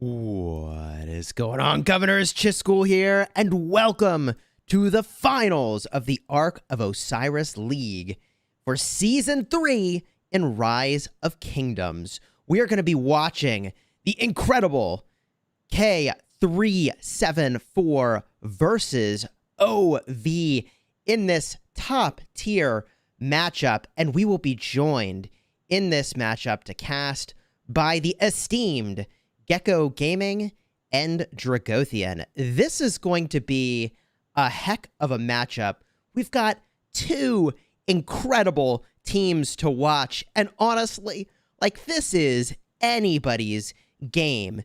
What is going on, Governors? Chiscool here, and welcome to the finals of the Arc of Osiris League for Season 3 in Rise of Kingdoms. We are going to be watching the incredible K374 versus OV in this top-tier matchup, and we will be joined in this matchup to cast by the esteemed Gecko Gaming and Dragothian. This is going to be a heck of a matchup. We've got two incredible teams to watch, and honestly, like, this is anybody's game.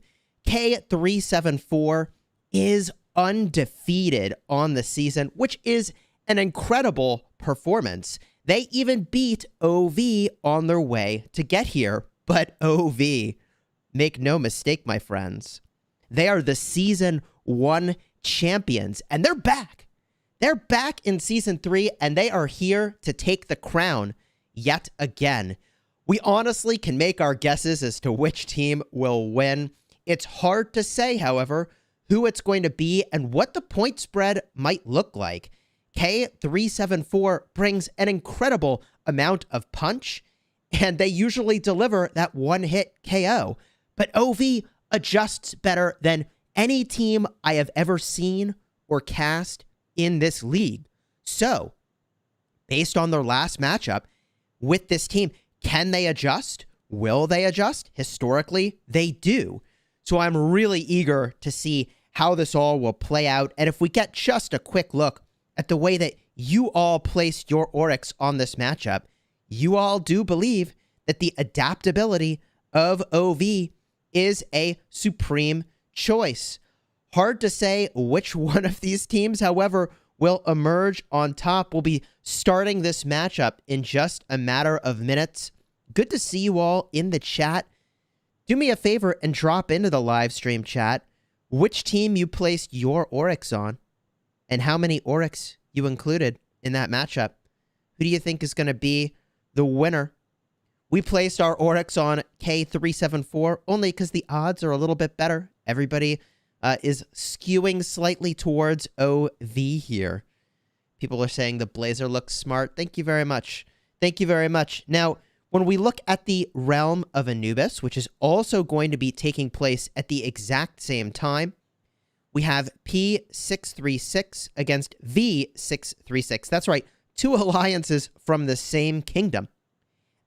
K374 is undefeated on the season, which is an incredible performance. They even beat OV on their way to get here, but OV, make no mistake, my friends, they are the Season 1 champions, and they're back. They're back in Season 3, and they are here to take the crown yet again. We honestly can make our guesses as to which team will win. It's hard to say, however, who it's going to be and what the point spread might look like. K374 brings an incredible amount of punch, and they usually deliver that one-hit KO. But OV adjusts better than any team I have ever seen or cast in this league. So, based on their last matchup with this team, can they adjust? Will they adjust? Historically, they do. So I'm really eager to see how this all will play out. And if we get just a quick look at the way that you all placed your Oryx on this matchup, you all do believe that the adaptability of OV is a supreme choice. Hard to say which one of these teams, however, will emerge on top. We'll be starting this matchup in just a matter of minutes. Good to see you all in the chat. Do me a favor and drop into the live stream chat which team you placed your Oryx on and how many Oryx you included in that matchup. Who do you think is going to be the winner? We placed our Oryx on K374 only because the odds are a little bit better. Everybody is skewing slightly towards OV here. People are saying the Blazer looks smart. Thank you very much. Thank you very much. Now, when we look at the Realm of Anubis, which is also going to be taking place at the exact same time, we have P636 against V636. That's right, two alliances from the same kingdom.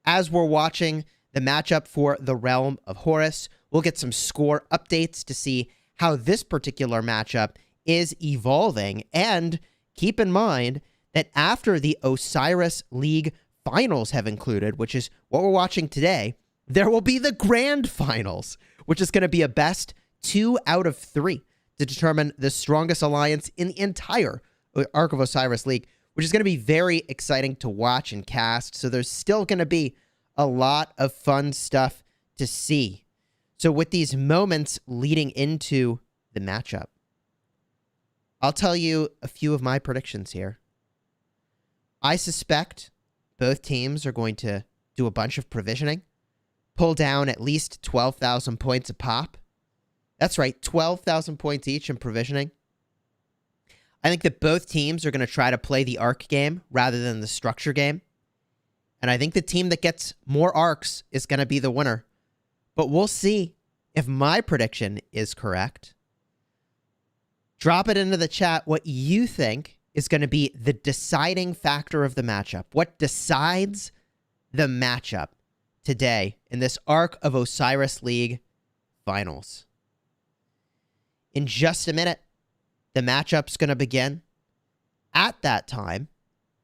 As we're watching the matchup for the Realm of Horus, we'll get some score updates to see how this particular matchup is evolving. And keep in mind that after the Osiris League finals have included, which is what we're watching today, there will be the grand finals, which is going to be a best 2 out of 3 to determine the strongest alliance in the entire Arc of Osiris League, which is going to be very exciting to watch and cast. So there's still going to be a lot of fun stuff to see. So with these moments leading into the matchup, I'll tell you a few of my predictions here. I suspect both teams are going to do a bunch of provisioning, pull down at least 12,000 points a pop. That's right, 12,000 points each in provisioning. I think that both teams are going to try to play the arc game rather than the structure game. And I think the team that gets more arcs is going to be the winner. But we'll see if my prediction is correct. Drop it into the chat what you think is going to be the deciding factor of the matchup. What decides the matchup today in this Arc of Osiris League finals? In just a minute, the matchup's going to begin. At that time,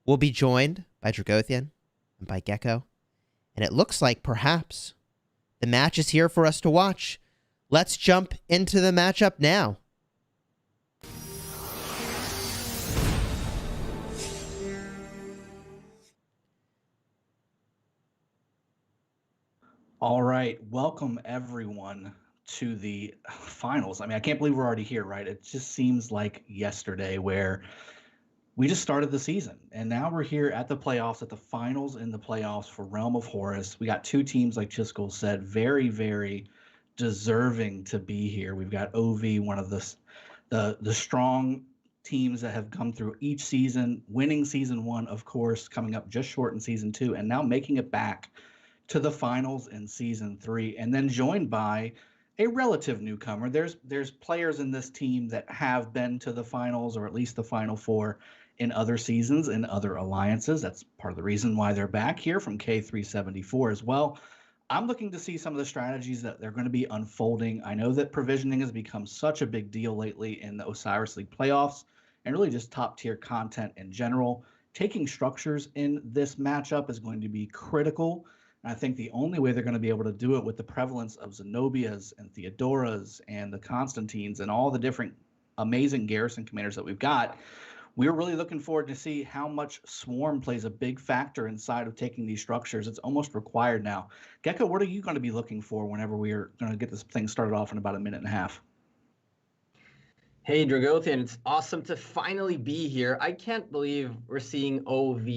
we'll be joined by Dragothian and by Gecko. And it looks like perhaps the match is here for us to watch. Let's jump into the matchup now. All right, welcome everyone to the finals. I mean, I can't believe we're already here, right? It just seems like yesterday where we just started the season, and now we're here at the playoffs, at the finals in the playoffs for Realm of Horus. We got two teams, like Chisco said, very, very deserving to be here. We've got OV, one of the strong teams that have come through each season, winning season 1, of course, coming up just short in season 2, and now making it back to the finals in season 3, and then joined by a relative newcomer. There's players in this team that have been to the finals, or at least the final 4, in other seasons, in other alliances. That's part of the reason why they're back here, from K374 as well. I'm looking to see some of the strategies that they're going to be unfolding. I know that provisioning has become such a big deal lately in the Osiris League playoffs, and really just top tier content in general. Taking structures in this matchup is going to be critical. And I think the only way they're going to be able to do it, with the prevalence of Zenobias and Theodoras and the Constantines and all the different amazing garrison commanders that we've got, we're really looking forward to see how much Swarm plays a big factor inside of taking these structures. It's almost required now. Gecko, what are you going to be looking for whenever we're going to get this thing started off in about a minute and a half? Hey, Dragothian, it's awesome to finally be here. I can't believe we're seeing OV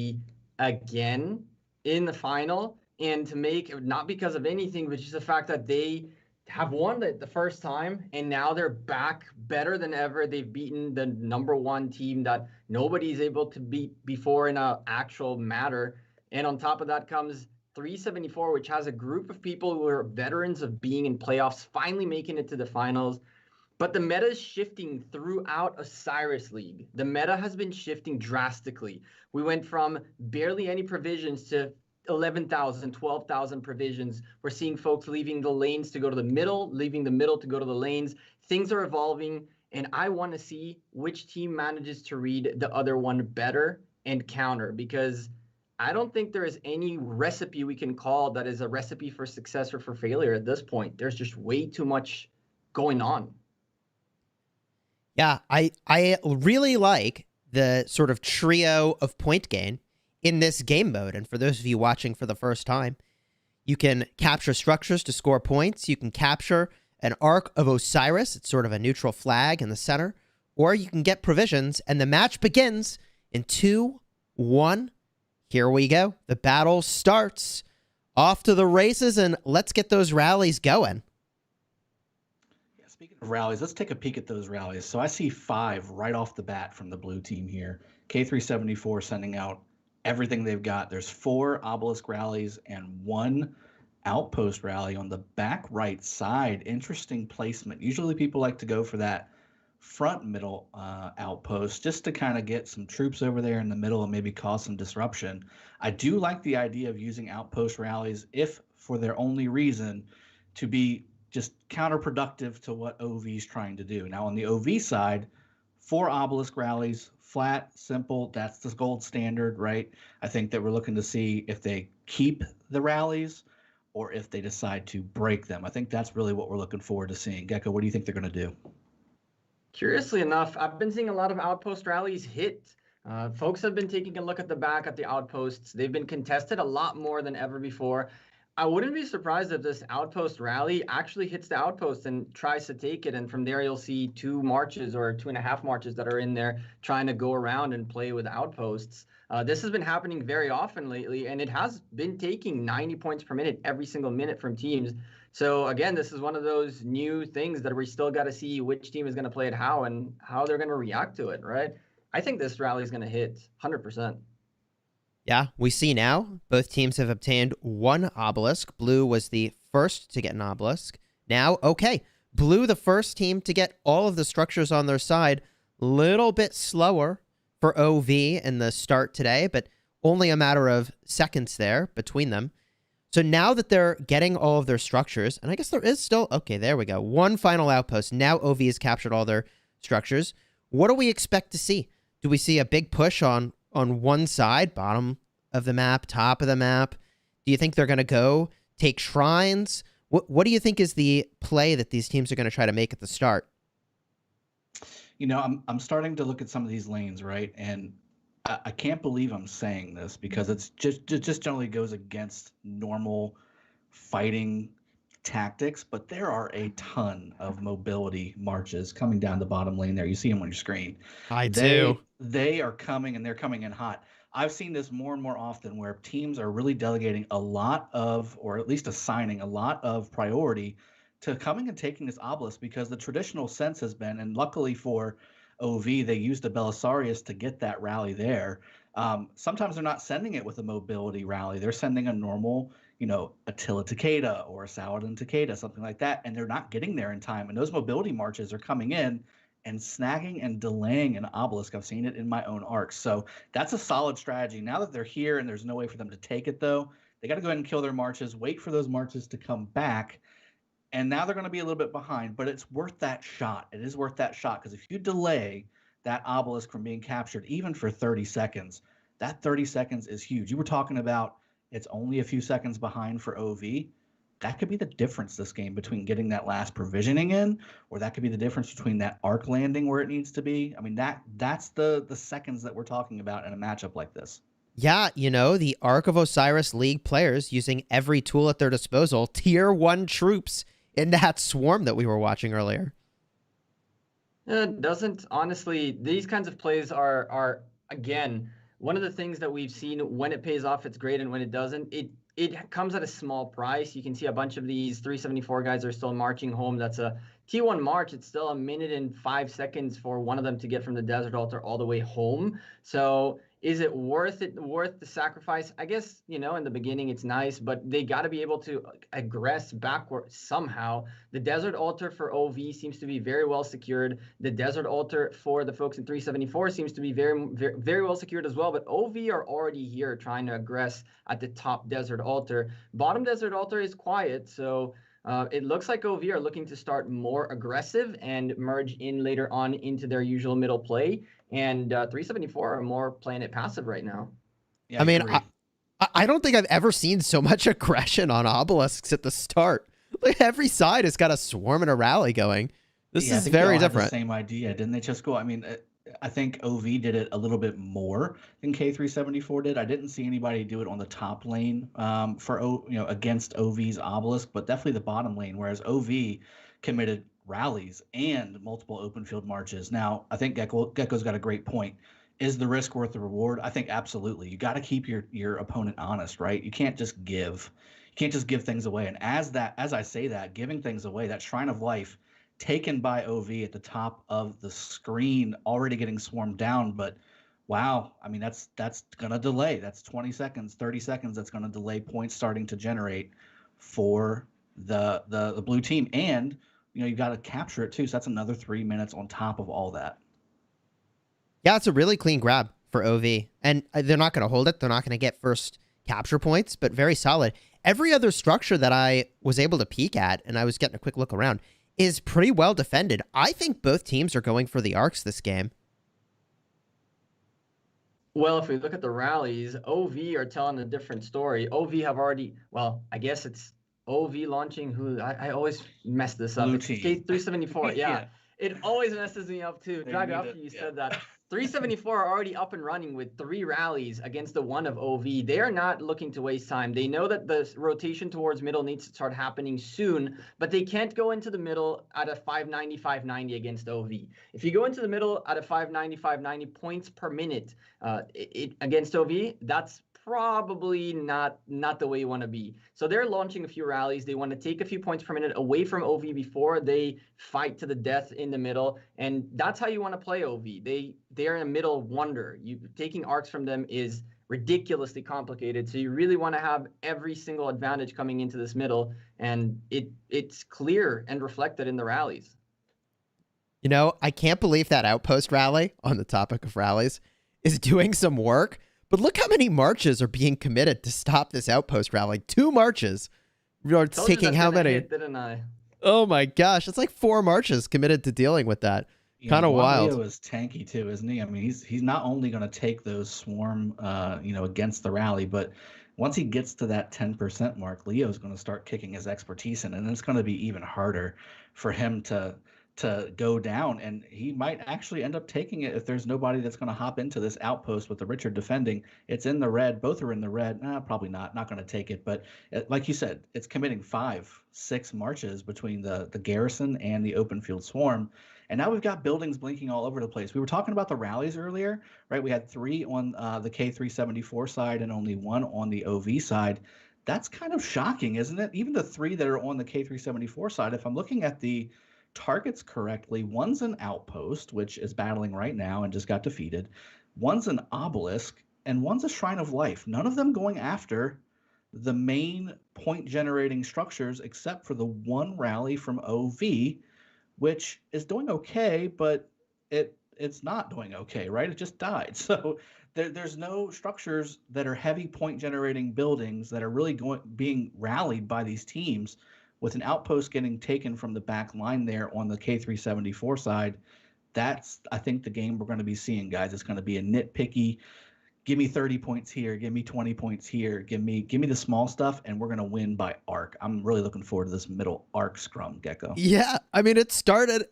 again in the final, and to make, not because of anything, but just the fact that they have won the first time, and now they're back better than ever. They've beaten the #1 team that nobody's able to beat before in an actual matter. And on top of that comes 374, which has a group of people who are veterans of being in playoffs, finally making it to the finals. But the meta is shifting throughout Osiris League. The meta has been shifting drastically. We went from barely any provisions to 11,000, 12,000 provisions. We're seeing folks leaving the lanes to go to the middle, leaving the middle to go to the lanes. Things are evolving, and I want to see which team manages to read the other one better and counter, because I don't think there is any recipe we can call that is a recipe for success or for failure at this point. There's just way too much going on. Yeah, I really like the sort of trio of point gain in this game mode. And for those of you watching for the first time, you can capture structures to score points. You can capture an Ark of Osiris. It's sort of a neutral flag in the center. Or you can get provisions, and the match begins in 2, 1. Here we go. The battle starts. Off to the races, and let's get those rallies going. Speaking of rallies, let's take a peek at those rallies. So I see 5 right off the bat from the blue team here. K374 sending out everything they've got. There's 4 obelisk rallies and 1 outpost rally on the back right side. Interesting placement. Usually people like to go for that front middle outpost just to kind of get some troops over there in the middle and maybe cause some disruption. I do like the idea of using outpost rallies, if for their only reason to be just counterproductive to what OV is trying to do. Now on the OV side, 4 obelisk rallies, flat, simple, that's the gold standard, right? I think that we're looking to see if they keep the rallies or if they decide to break them. I think that's really what we're looking forward to seeing. Gecko, what do you think they're going to do? Curiously enough, I've been seeing a lot of outpost rallies hit. Folks have been taking a look at the back at the outposts. They've been contested a lot more than ever before. I wouldn't be surprised if this outpost rally actually hits the outpost and tries to take it. And from there, you'll see 2 marches or 2.5 marches that are in there trying to go around and play with outposts. This has been happening very often lately, and it has been taking 90 points per minute every single minute from teams. So again, this is one of those new things that we still got to see which team is going to play it how and how they're going to react to it, right? I think this rally is going to hit 100%. Yeah, we see now both teams have obtained 1 obelisk. Blue was the first to get an obelisk. Now, okay, Blue, the first team to get all of the structures on their side. Little bit slower for OV in the start today, but only a matter of seconds there between them. So now that they're getting all of their structures, and I guess there is still, okay, there we go, 1 final outpost. Now OV has captured all their structures. What do we expect to see? Do we see a big push on one side, bottom of the map, top of the map? Do you think they're going to go take shrines? What do you think is the play that these teams are going to try to make at the start? You know, I'm starting to look at some of these lanes, right? And I can't believe I'm saying this because it's just generally goes against normal fighting tactics, but there are a ton of mobility marches coming down the bottom lane there. You see them on your screen. I do. They are coming, and they're coming in hot. I've seen this more and more often where teams are really delegating a lot of, or at least assigning a lot of priority to coming and taking this obelisk, because the traditional sense has been, and luckily for OV, they used a Belisarius to get that rally there. Sometimes they're not sending it with a mobility rally. They're sending a normal, Attila Takeda or a Saladin Takeda, something like that, and they're not getting there in time. And those mobility marches are coming in and snagging and delaying an obelisk. I've seen it in my own arcs. So that's a solid strategy. Now that they're here and there's no way for them to take it, though, they got to go ahead and kill their marches, wait for those marches to come back. And now they're going to be a little bit behind, but it's worth that shot. It is worth that shot, because if you delay that obelisk from being captured, even for 30 seconds, that 30 seconds is huge. You were talking about it's only a few seconds behind for OV. That could be the difference this game between getting that last provisioning in, or that could be the difference between that arc landing where it needs to be. I mean, that's the seconds that we're talking about in a matchup like this. Yeah, the Arc of Osiris League players using every tool at their disposal, tier 1 troops in that swarm that we were watching earlier. Doesn't, honestly, these kinds of plays are again, one of the things that we've seen. When it pays off, it's great, and when it doesn't, it comes at a small price. You can see a bunch of these 374 guys are still marching home. That's a T1 march. It's still 1 minute and 5 seconds for one of them to get from the desert altar all the way home. So is it worth the sacrifice? I guess, in the beginning it's nice, but they got to be able to aggress backward somehow. The desert altar for OV seems to be very well secured. The desert altar for the folks in 374 seems to be very, very, very well secured as well. But OV are already here trying to aggress at the top desert altar. Bottom desert altar is quiet, so it looks like OV are looking to start more aggressive and merge in later on into their usual middle play. And 374 are more playing it passive right now. Yeah, I mean, I don't think I've ever seen so much aggression on obelisks at the start. Like, every side has got a swarm and a rally going. This is very different. The same idea, didn't they just go? I mean, I think OV did it a little bit more than K374 did. I didn't see anybody do it on the top lane against OV's obelisk, but definitely the bottom lane. Whereas OV committed rallies and multiple open field marches. Now, I think Gecko's got a great point. Is the risk worth the reward? I think absolutely. You got to keep your opponent honest, right? You can't just give. You can't just give things away. And as I say that, giving things away, that Shrine of Life taken by OV at the top of the screen, already getting swarmed down. But wow, I mean, that's going to delay. That's 20 seconds, 30 seconds. That's going to delay points starting to generate for the blue team. And you've got to capture it too. So that's another 3 minutes on top of all that. Yeah, it's a really clean grab for OV. And they're not going to hold it. They're not going to get first capture points, but very solid. Every other structure that I was able to peek at, and I was getting a quick look around, is pretty well defended. I think both teams are going for the arcs this game. Well, if we look at the rallies, OV are telling a different story. OV have already, well, I guess it's OV launching who I always mess this up. It's K374. Yeah. It always messes me up too. Drago, after you said that. 374 are already up and running with 3 rallies against the one of OV. They are not looking to waste time. They know that the rotation towards middle needs to start happening soon, but they can't go into the middle at a 590, 590 against OV. If you go into the middle at a 590, 590 points per minute against OV, that's probably not the way you want to be. So they're launching a few rallies. They want to take a few points per minute away from OV before they fight to the death in the middle, and that's how you want to play OV. They're in a middle wonder. Taking arcs from them is ridiculously complicated, so you really want to have every single advantage coming into this middle, and it's clear and reflected in the rallies. I can't believe that outpost rally, on the topic of rallies, is doing some work. But look how many marches are being committed to stop this outpost rally. 2 marches. We're taking how many? Didn't I? Oh my gosh, it's like 4 marches committed to dealing with that. Kind of wild. Leo is tanky too, isn't he? I mean, he's not only going to take those swarm, against the rally, but once he gets to that 10% mark, Leo's going to start kicking his expertise in, and it's going to be even harder for him to go down, and he might actually end up taking it if there's nobody that's going to hop into this outpost with the Richard defending. It's in the red. Both are in the red. Probably not going to take it. But like you said, it's committing 5-6 marches between the garrison and the open field swarm. And now we've got buildings blinking all over the place. We were talking about the rallies earlier, right? We had 3 on the K374 side and only 1 on the OV side. That's kind of shocking, isn't it? Even the 3 that are on the K374 side, if I'm looking at the targets correctly, one's an outpost, which is battling right now and just got defeated. One's an obelisk, and one's a shrine of life. None of them going after the main point generating structures except for the one rally from OV, which is doing okay, but it's not doing okay, right? It just died. So there's no structures that are heavy point generating buildings that are really being rallied by these teams. With an outpost getting taken from the back line there on the K374 side, that's, I think, the game we're going to be seeing, guys. It's going to be a nitpicky, give me 30 points here, give me 20 points here, give me the small stuff, and we're going to win by arc. I'm really looking forward to this middle arc scrum, Gecko. Yeah, I mean, it started.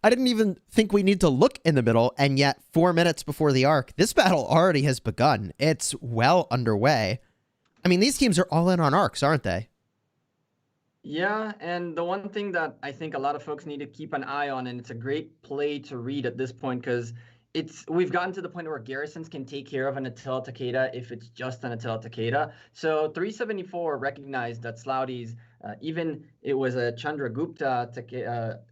I didn't even think we need to look in the middle, and yet 4 minutes before the arc, this battle already has begun. It's well underway. I mean, these teams are all in on arcs, aren't they? Yeah, and the one thing that I think a lot of folks need to keep an eye on, and it's a great play to read at this point, because we've gotten to the point where garrisons can take care of an Attila Takeda if it's just an Attila Takeda. So 374 recognized that Sloughty's, even it was a Chandragupta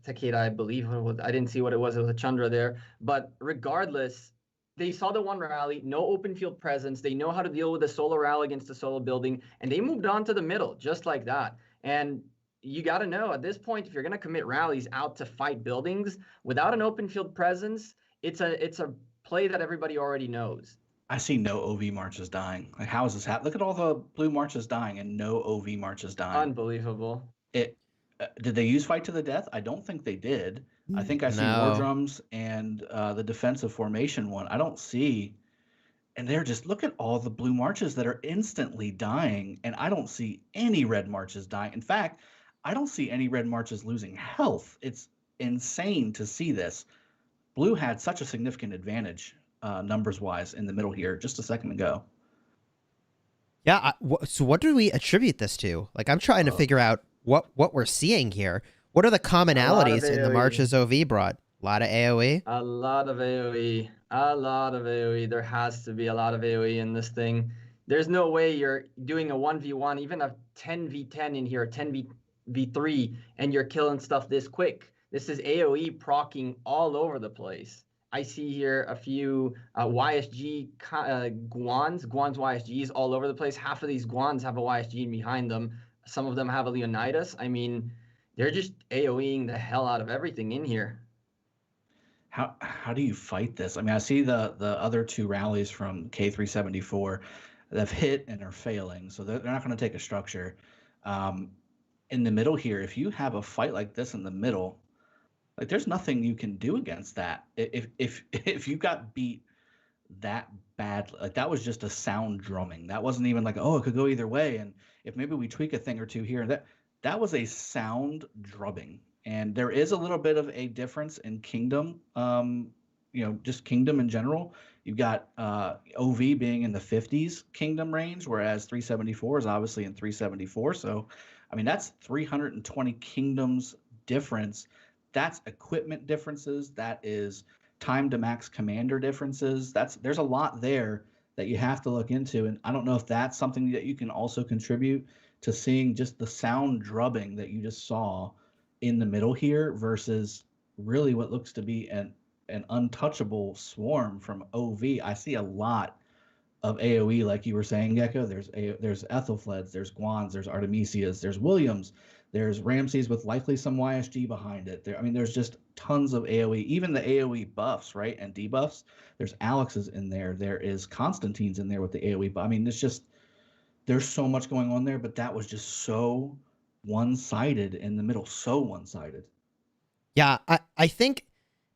Takeda, I believe. I didn't see what it was. It was a Chandra there. But regardless, they saw the one rally, no open field presence. They know how to deal with a solo rally against a solo building, and they moved on to the middle just like that. And you got to know at this point, if you're going to commit rallies out to fight buildings without an open field presence, it's a play that everybody already knows. I see no OV marches dying. Like, how is this happening? Look at all the blue marches dying and no OV marches dying. Unbelievable. Did they use fight to the death? I don't think they did. I think I see war drums and the defensive formation one. I don't see. And they're just, look at all the blue marches that are instantly dying, and I don't see any red marches dying. In fact, I don't see any red marches losing health. It's insane to see this. Blue had such a significant advantage numbers-wise in the middle here just a second ago. Yeah, so what do we attribute this to? Like, I'm trying to figure out what we're seeing here. What are the commonalities in the marches OV brought? A lot of AoE? A lot of AoE. A lot of AoE. There has to be a lot of AoE in this thing. There's no way you're doing a 1v1, even a 10v10 in here, 10v3, and you're killing stuff this quick. This is AoE proccing all over the place. I see here a few YSG Guans YSGs all over the place. Half of these Guans have a YSG behind them. Some of them have a Leonidas. I mean, they're just AoEing the hell out of everything in here. How do you fight this? I mean, I see the other 2 rallies from K374 that have hit and are failing, so they're not going to take a structure. In the middle here, if you have a fight like this in the middle, like, there's nothing you can do against that. If you got beat that bad, like, that was just a sound drumming. That wasn't even like, oh, it could go either way. And if maybe we tweak a thing or two here, that was a sound drubbing. And there is a little bit of a difference in Kingdom, just Kingdom in general. You've got OV being in the 50s Kingdom range, whereas 374 is obviously in 374. So, I mean, that's 320 Kingdoms difference. That's equipment differences. That is time to max commander differences. There's a lot there that you have to look into. And I don't know if that's something that you can also contribute to seeing just the sound drubbing that you just saw in the middle here versus really what looks to be an untouchable swarm from OV. I see a lot of AoE, like you were saying, Gecko. There's Ethelfleds, there's Guans, there's Artemisias, there's Williams, there's Ramses with likely some YSG behind it. There's just tons of AoE. Even the AoE buffs, right, and debuffs. There's Alex's in there. There is Constantine's in there with the AoE. But I mean, there's so much going on there. But that was just so one-sided in the middle, so one-sided. Yeah, I think,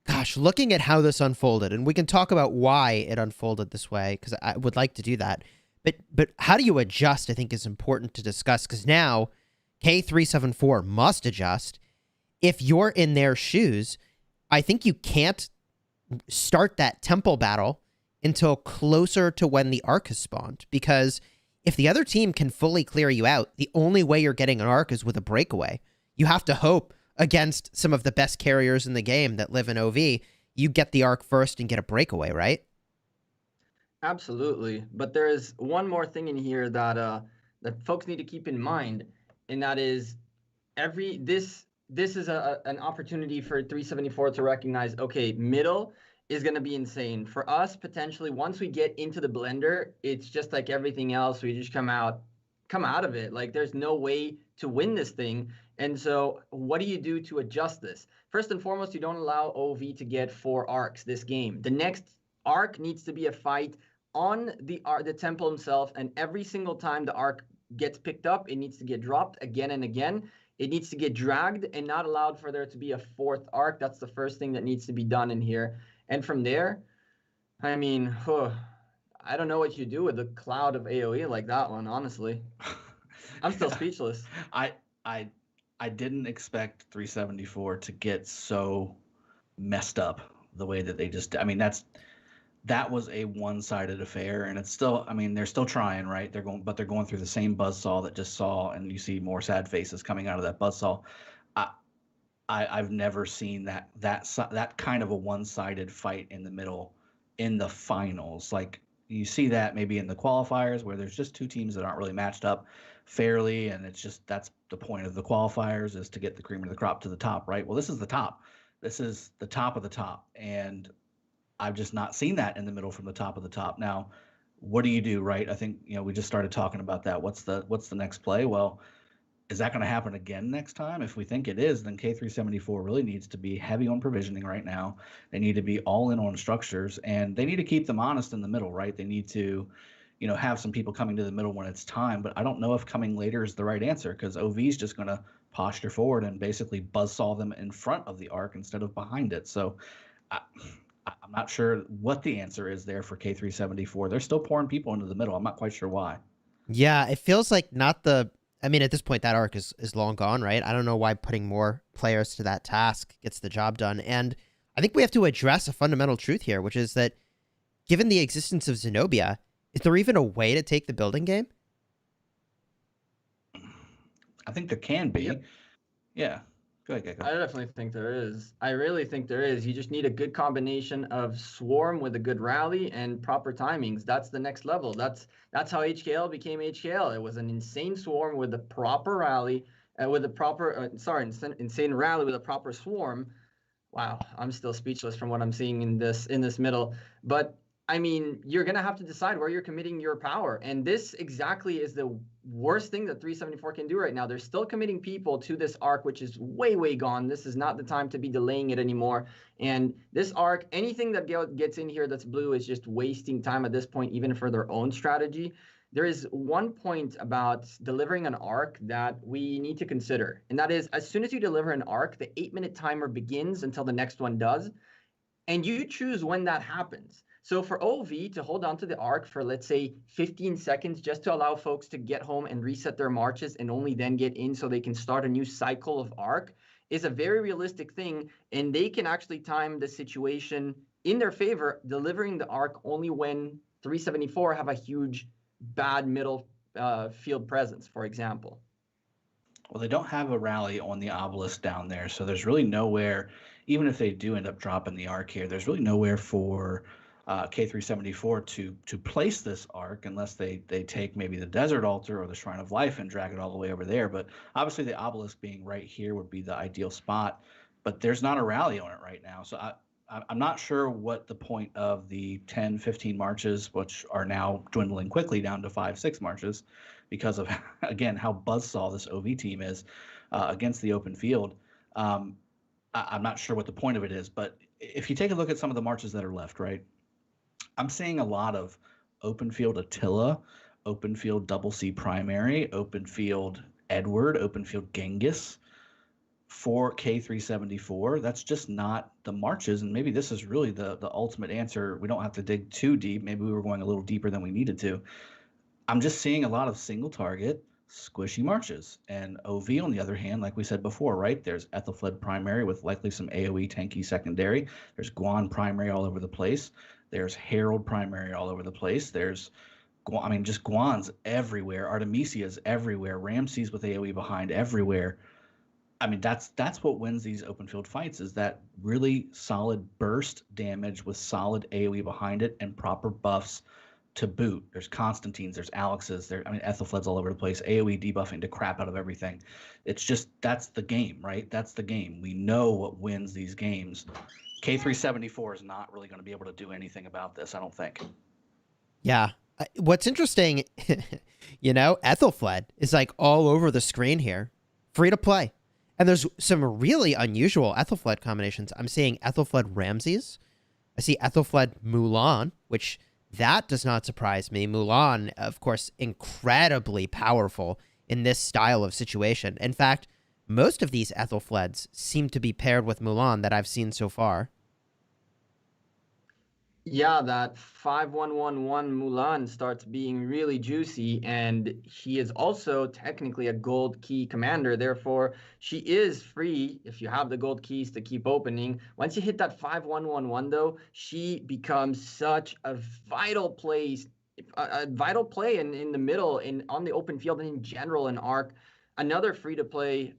gosh, looking at how this unfolded, and we can talk about why it unfolded this way, because I would like to do that. But how do you adjust, I think, is important to discuss, because now K374 must adjust. If you're in their shoes, I think you can't start that temple battle until closer to when the arc has spawned, because if the other team can fully clear you out, the only way you're getting an arc is with a breakaway. You have to hope against some of the best carriers in the game that live in OV, you get the arc first and get a breakaway, right? Absolutely. But there is one more thing in here that that folks need to keep in mind, and that is this is an opportunity for 374 to recognize, okay, middle is going to be insane for us potentially. Once we get into the blender, it's just like everything else, we just come out of it like there's no way to win this thing. And so what do you do to adjust this? First and foremost, you don't allow OV to get 4 arcs this game. The next arc needs to be a fight on the temple himself, and every single time the arc gets picked up, it needs to get dropped again and again. It needs to get dragged and not allowed for there to be a 4th arc. That's the first thing that needs to be done in here. And from there, I mean, I don't know what you do with a cloud of AoE like that one, honestly. I'm still speechless. I didn't expect 374 to get so messed up the way that they just. I mean, that was a one-sided affair, and it's still. I mean, they're still trying, right? They're going through the same buzzsaw that just saw, and you see more sad faces coming out of that buzzsaw. I've never seen that kind of a one-sided fight in the middle in the finals. Like you see that maybe in the qualifiers where there's just 2 teams that aren't really matched up fairly, and it's just that's the point of the qualifiers is to get the cream of the crop to the top, right? Well, this is the top. This is the top of the top, and I've just not seen that in the middle from the top of the top. Now, what do you do, right? I think we just started talking about that. What's the next play? Well, is that going to happen again next time? If we think it is, then K374 really needs to be heavy on provisioning right now. They need to be all in on structures, and they need to keep them honest in the middle, right? They need to, have some people coming to the middle when it's time. But I don't know if coming later is the right answer, because OV is just going to posture forward and basically buzzsaw them in front of the arc instead of behind it. So I'm not sure what the answer is there for K374. They're still pouring people into the middle. I'm not quite sure why. Yeah, it feels like not the... I mean, at this point, that arc is long gone, right? I don't know why putting more players to that task gets the job done. And I think we have to address a fundamental truth here, which is that given the existence of Zenobia, is there even a way to take the building game? I think there can be. Yep. Yeah. Go ahead, Gecko. I definitely think there is. I really think there is. You just need a good combination of swarm with a good rally and proper timings. That's the next level. That's how HKL became HKL. It was an insane swarm with a proper rally, with a proper insane rally with a proper swarm. Wow, I'm still speechless from what I'm seeing in this middle. But I mean, you're going to have to decide where you're committing your power. And this exactly is the worst thing that 374 can do right now. They're still committing people to this arc, which is way, way gone. This is not the time to be delaying it anymore. And this arc, anything that gets in here that's blue is just wasting time at this point, even for their own strategy. There is one point about delivering an arc that we need to consider. And that is, as soon as you deliver an arc, the 8-minute timer begins until the next one does. And you choose when that happens. So for OV to hold on to the arc for, let's say, 15 seconds just to allow folks to get home and reset their marches and only then get in so they can start a new cycle of arc is a very realistic thing. And they can actually time the situation in their favor, delivering the arc only when 374 have a huge bad middle field presence, for example. Well, they don't have a rally on the obelisk down there, so there's really nowhere, even if they do end up dropping the arc here, there's really nowhere for K374 to place this arc unless they take maybe the Desert Altar or the Shrine of Life and drag it all the way over there. But obviously the obelisk being right here would be the ideal spot, but there's not a rally on it right now. So I'm not sure what the point of the 10, 15 marches, which are now dwindling quickly down to 5, 6 marches because of, again, how buzzsaw this OV team is against the open field. I'm not sure what the point of it is, but if you take a look at some of the marches that are left, right, I'm seeing a lot of open field Attila, open field Double C Primary, open field Edward, open field Genghis for K374. That's just not the marches, and maybe this is really the ultimate answer. We don't have to dig too deep. Maybe we were going a little deeper than we needed to. I'm just seeing a lot of single target squishy marches, and OV on the other hand, like we said before, right, there's Ethelfled Primary with likely some AoE tanky secondary. There's Guan Primary all over the place. There's Herald Primary all over the place. There's, just Guan's everywhere. Artemisia's everywhere. Ramses with AoE behind everywhere. I mean, that's what wins these open field fights, is that really solid burst damage with solid AoE behind it and proper buffs to boot. There's Constantines, there's Alex's, I mean, Ethelflaed's all over the place, AoE debuffing the crap out of everything. It's just, that's the game, right? That's the game. We know what wins these games. K374 is not really going to be able to do anything about this, I don't think. Yeah. What's interesting, you know, Ethelflaed is like all over the screen here. Free to play. And there's some really unusual Ethelflaed combinations. I'm seeing Ethelflaed Ramses. I see Ethelflaed Mulan, which that does not surprise me. Mulan, of course, incredibly powerful in this style of situation. In fact, most of these Ethelflaeds seem to be paired with Mulan that I've seen so far. Yeah, that 5111 Mulan starts being really juicy, and he is also technically a gold key commander. Therefore, she is free if you have the gold keys to keep opening. Once you hit that 5111, though, she becomes such a vital place, a vital play in the middle, on the open field, and in general in Arc. Another free-to-play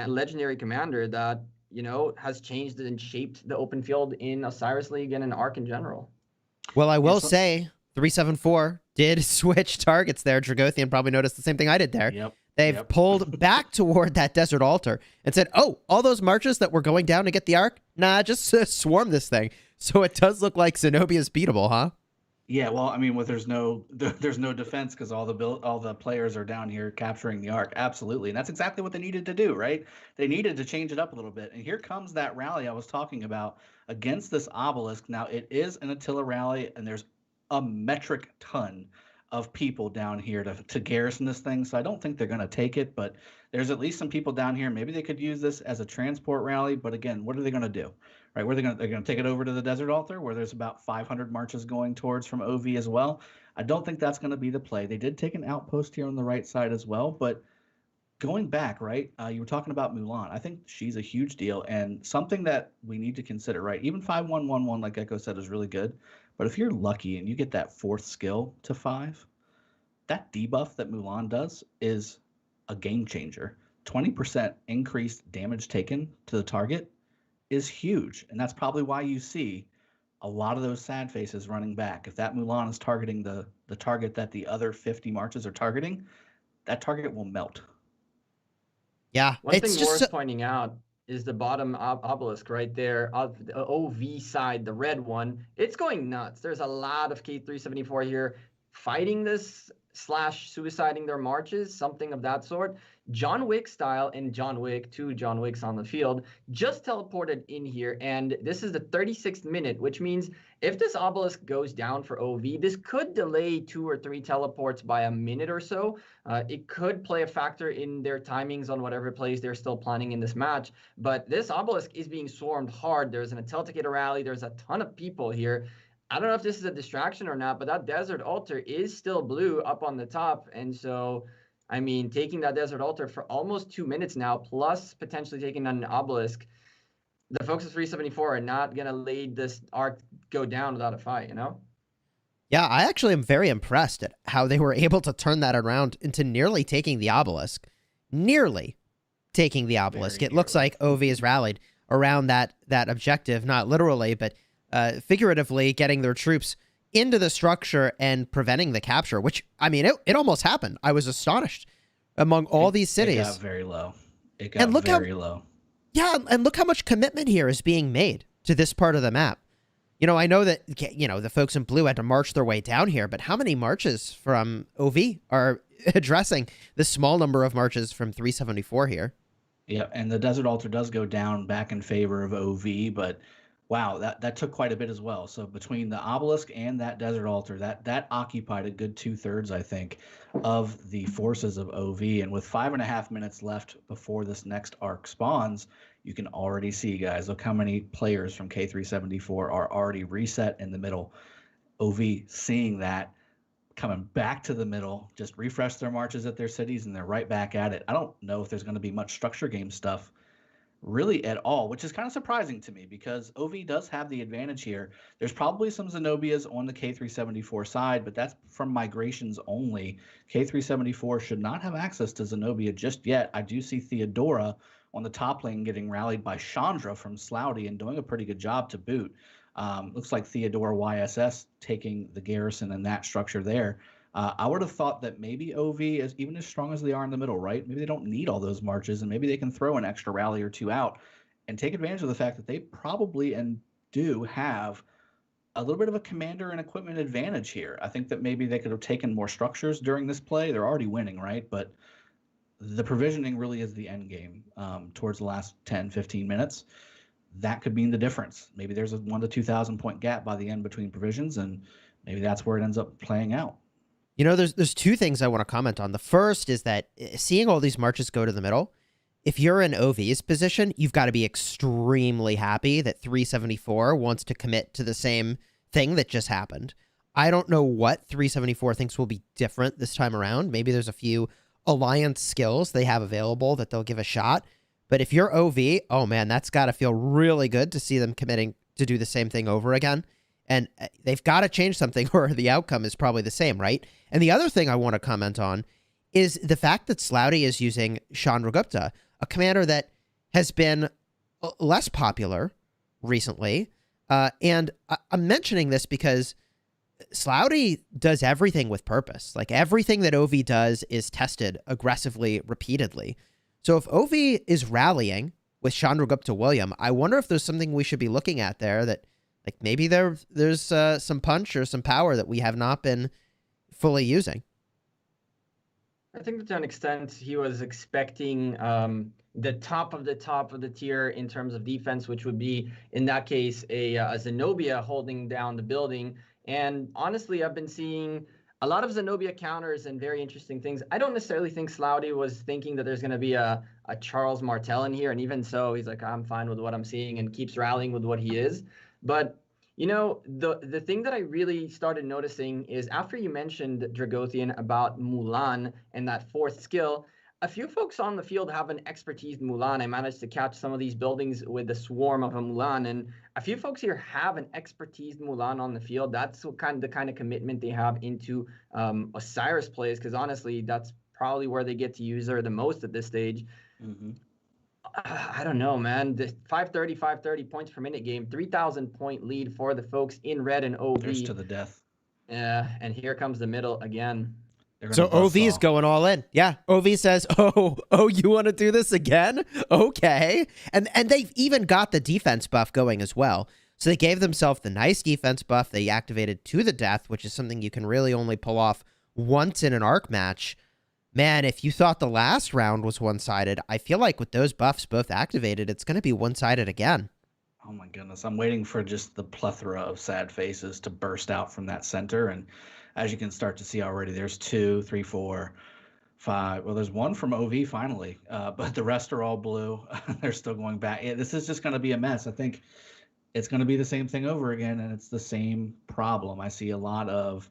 legendary commander that, you know, has changed and shaped the open field in Osiris League and in Arc in general. Well, I will say 374 did switch targets there. Dragothian probably noticed the same thing I did there. Yep. They've pulled back toward that desert altar and said, oh, all those marches that were going down to get the Ark? Nah, just swarm this thing. So it does look like Zenobia's beatable, huh? Yeah, well, I mean, there's no defense because all the players are down here capturing the Ark. Absolutely, and that's exactly what they needed to do, right? They needed to change it up a little bit. And here comes that rally I was talking about against this obelisk. Now it is an Attila rally, and there's a metric ton of people down here to garrison this thing. So I don't think they're going to take it, but there's at least some people down here. Maybe they could use this as a transport rally. But again, what are they going to do? Right, they're going to take it over to the desert altar where there's about 500 marches going towards from OV as well. I don't think that's going to be the play. They did take an outpost here on the right side as well, but going back, right, you were talking about Mulan. I think she's a huge deal and something that we need to consider, right? Even 5111, like Echo said, is really good, but if you're lucky and you get that fourth skill to 5, that debuff that Mulan does is a game changer. 20% increased damage taken to the target is huge, and that's probably why you see a lot of those sad faces running back. If that Mulan is targeting the target that the other 50 marches are targeting, that target will melt. Yeah, one thing worth pointing out is the bottom obelisk right there of the OV side, the red one. It's going nuts. There's a lot of K374 here fighting this / suiciding their marches, something of that sort. John Wick style, and John Wick, 2 John Wicks on the field, just teleported in here, and this is the 36th minute, which means if this obelisk goes down for OV, this could delay 2 or 3 teleports by a minute or so. It could play a factor in their timings on whatever plays they're still planning in this match, but this obelisk is being swarmed hard. There's an Attila rally. There's a ton of people here. I don't know if this is a distraction or not, but that desert altar is still blue up on the top, and so I mean, taking that desert altar for almost 2 minutes now, plus potentially taking on an obelisk, the folks of 374 are not going to let this arc go down without a fight, you know? Yeah, I actually am very impressed at how they were able to turn that around into nearly taking the obelisk. Nearly taking the obelisk. It looks like OV has rallied around that objective, not literally, but figuratively getting their troops into the structure and preventing the capture, which, I mean, it almost happened. I was astonished among all these cities. It got very low. It got very low. Yeah, and look how much commitment here is being made to this part of the map. You know, I know that, you know, the folks in blue had to march their way down here, but how many marches from OV are addressing the small number of marches from 374 here? Yeah, and the desert altar does go down back in favor of OV, but wow, that took quite a bit as well. So between the obelisk and that desert altar, that occupied a good 2/3, I think, of the forces of OV. And with 5.5 minutes left before this next arc spawns, you can already see, guys, look how many players from K374 are already reset in the middle. OV seeing that, coming back to the middle, just refresh their marches at their cities, and they're right back at it. I don't know if there's going to be much structure game stuff really at all, which is kind of surprising to me because OV does have the advantage here. There's probably some Zenobias on the K374 side, but that's from migrations only. K374 should not have access to Zenobia just yet. I do see Theodora on the top lane getting rallied by Chandra from Slouty and doing a pretty good job to boot. Looks like Theodore YSS taking the garrison and that structure there. I would have thought that maybe OV is even as strong as they are in the middle, right? Maybe they don't need all those marches, and maybe they can throw an extra rally or two out and take advantage of the fact that they probably and do have a little bit of a commander and equipment advantage here. I think that maybe they could have taken more structures during this play. They're already winning, right? But the provisioning really is the end game towards the last 10, 15 minutes. That could mean the difference. Maybe there's a 1,000 to 2,000 point gap by the end between provisions, and maybe that's where it ends up playing out. You know, there's two things I want to comment on. The first is that seeing all these marches go to the middle, if you're in OV's position, you've got to be extremely happy that 374 wants to commit to the same thing that just happened. I don't know what 374 thinks will be different this time around. Maybe there's a few alliance skills they have available that they'll give a shot. But if you're OV, oh man, that's got to feel really good to see them committing to do the same thing over again. And they've got to change something or the outcome is probably the same, right? And the other thing I want to comment on is the fact that Slouty is using Chandragupta, a commander that has been less popular recently. And I'm mentioning this because Slouty does everything with purpose. Like everything that OV does is tested aggressively, repeatedly. So if OV is rallying with Chandragupta William, I wonder if there's something we should be looking at there that, like maybe there's some punch or some power that we have not been fully using. I think that to an extent he was expecting the top of the tier in terms of defense, which would be in that case a Zenobia holding down the building. And honestly, I've been seeing a lot of Zenobia counters and very interesting things. I don't necessarily think Slouty was thinking that there's going to be a Charles Martel in here, and even so, he's like, I'm fine with what I'm seeing and keeps rallying with what he is. But you know, the thing that I really started noticing is after you mentioned, Dragothian, about Mulan and that fourth skill, a few folks on the field have an expertise Mulan. I managed to catch some of these buildings with the swarm of a Mulan, and a few folks here have an expertise Mulan on the field. That's the kind of commitment they have into Osiris plays, because honestly, that's probably where they get to use her the most at this stage. Mm-hmm. I don't know, man. The 530 points per minute game, 3,000 point lead for the folks in red and OV. There's to the death. Yeah, and here comes the middle again. So OV is going all in. Yeah, OV says, "Oh, you want to do this again? Okay." And they've even got the defense buff going as well. So they gave themselves the nice defense buff they activated to the death, which is something you can really only pull off once in an arc match. Man, if you thought the last round was one-sided, I feel like with those buffs both activated, it's going to be one-sided again. Oh my goodness. I'm waiting for just the plethora of sad faces to burst out from that center. And as you can start to see already, there's 2, 3, 4, 5. Well, there's one from OV finally, but the rest are all blue. They're still going back. Yeah, this is just going to be a mess. I think it's going to be the same thing over again, and it's the same problem. I see a lot of...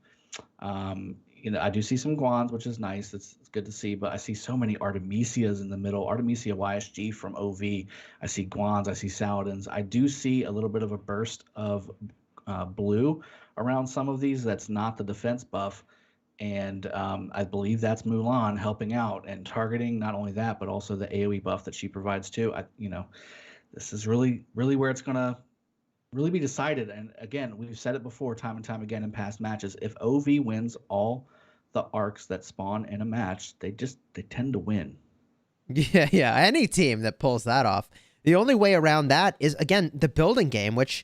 I do see some Guans, which is nice. It's good to see, but I see so many Artemisias in the middle. Artemisia YSG from OV. I see Guans. I see Saladins. I do see a little bit of a burst of blue around some of these. That's not the defense buff. And I believe that's Mulan helping out and targeting not only that, but also the AoE buff that she provides too. This is really, really where it's going to really be decided. And again, we've said it before time and time again in past matches. If OV wins all the arcs that spawn in a match, they tend to win. Yeah. Any team that pulls that off. The only way around that is, again, the building game, which,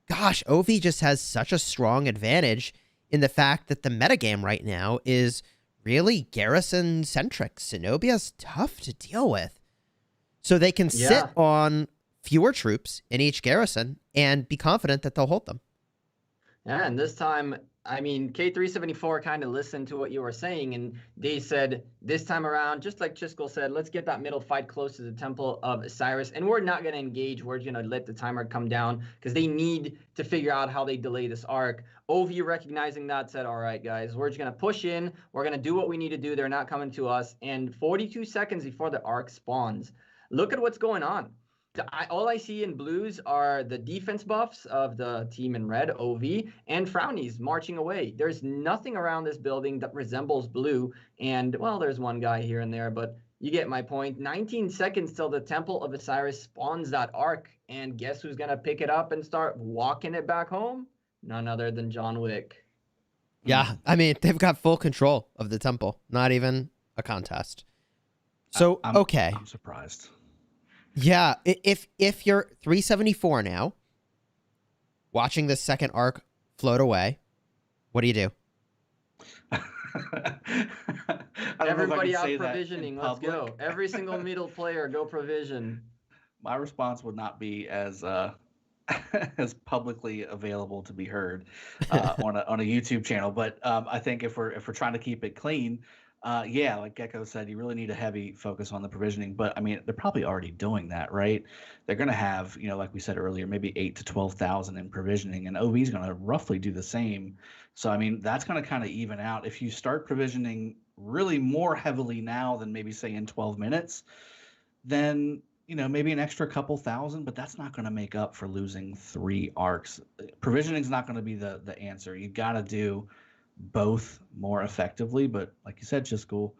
gosh, OV just has such a strong advantage in the fact that the metagame right now is really garrison-centric. Zenobia's tough to deal with. So they can sit on fewer troops in each garrison and be confident that they'll hold them. Yeah, and this time, I mean, K374 kind of listened to what you were saying, and they said, this time around, just like Chiskel said, let's get that middle fight close to the Temple of Osiris, and we're not going to engage. We're going to let the timer come down, because they need to figure out how they delay this arc. OV, recognizing that, said, all right, guys, we're just going to push in. We're going to do what we need to do. They're not coming to us. And 42 seconds before the arc spawns, look at what's going on. All I see in blues are the defense buffs of the team in red, OV, and Frownies marching away. There's nothing around this building that resembles blue. And, well, there's one guy here and there, but You get my point. 19 seconds till the Temple of Osiris spawns that arc, and guess who's gonna pick it up and start walking it back home? None other than John Wick. Yeah, I mean, they've got full control of the temple. Not even a contest. So, okay. I'm surprised. Yeah, if you're 374 now, watching this second arc float away, what do you do? Everybody out provisioning. Let's go. Every single middle player go provision. My response would not be as as publicly available to be heard on a YouTube channel. But I think if we're trying to keep it clean, yeah, like Gecko said, you really need a heavy focus on the provisioning. But I mean, they're probably already doing that, right? They're going to have, like we said earlier, maybe 8,000 to 12,000 in provisioning, and OV is going to roughly do the same. So I mean, that's going to kind of even out. If you start provisioning really more heavily now than maybe say in 12 minutes, then maybe an extra couple thousand, but that's not going to make up for losing 3 arcs. Provisioning is not going to be the answer. You got to do both more effectively, but like you said, Chiscool,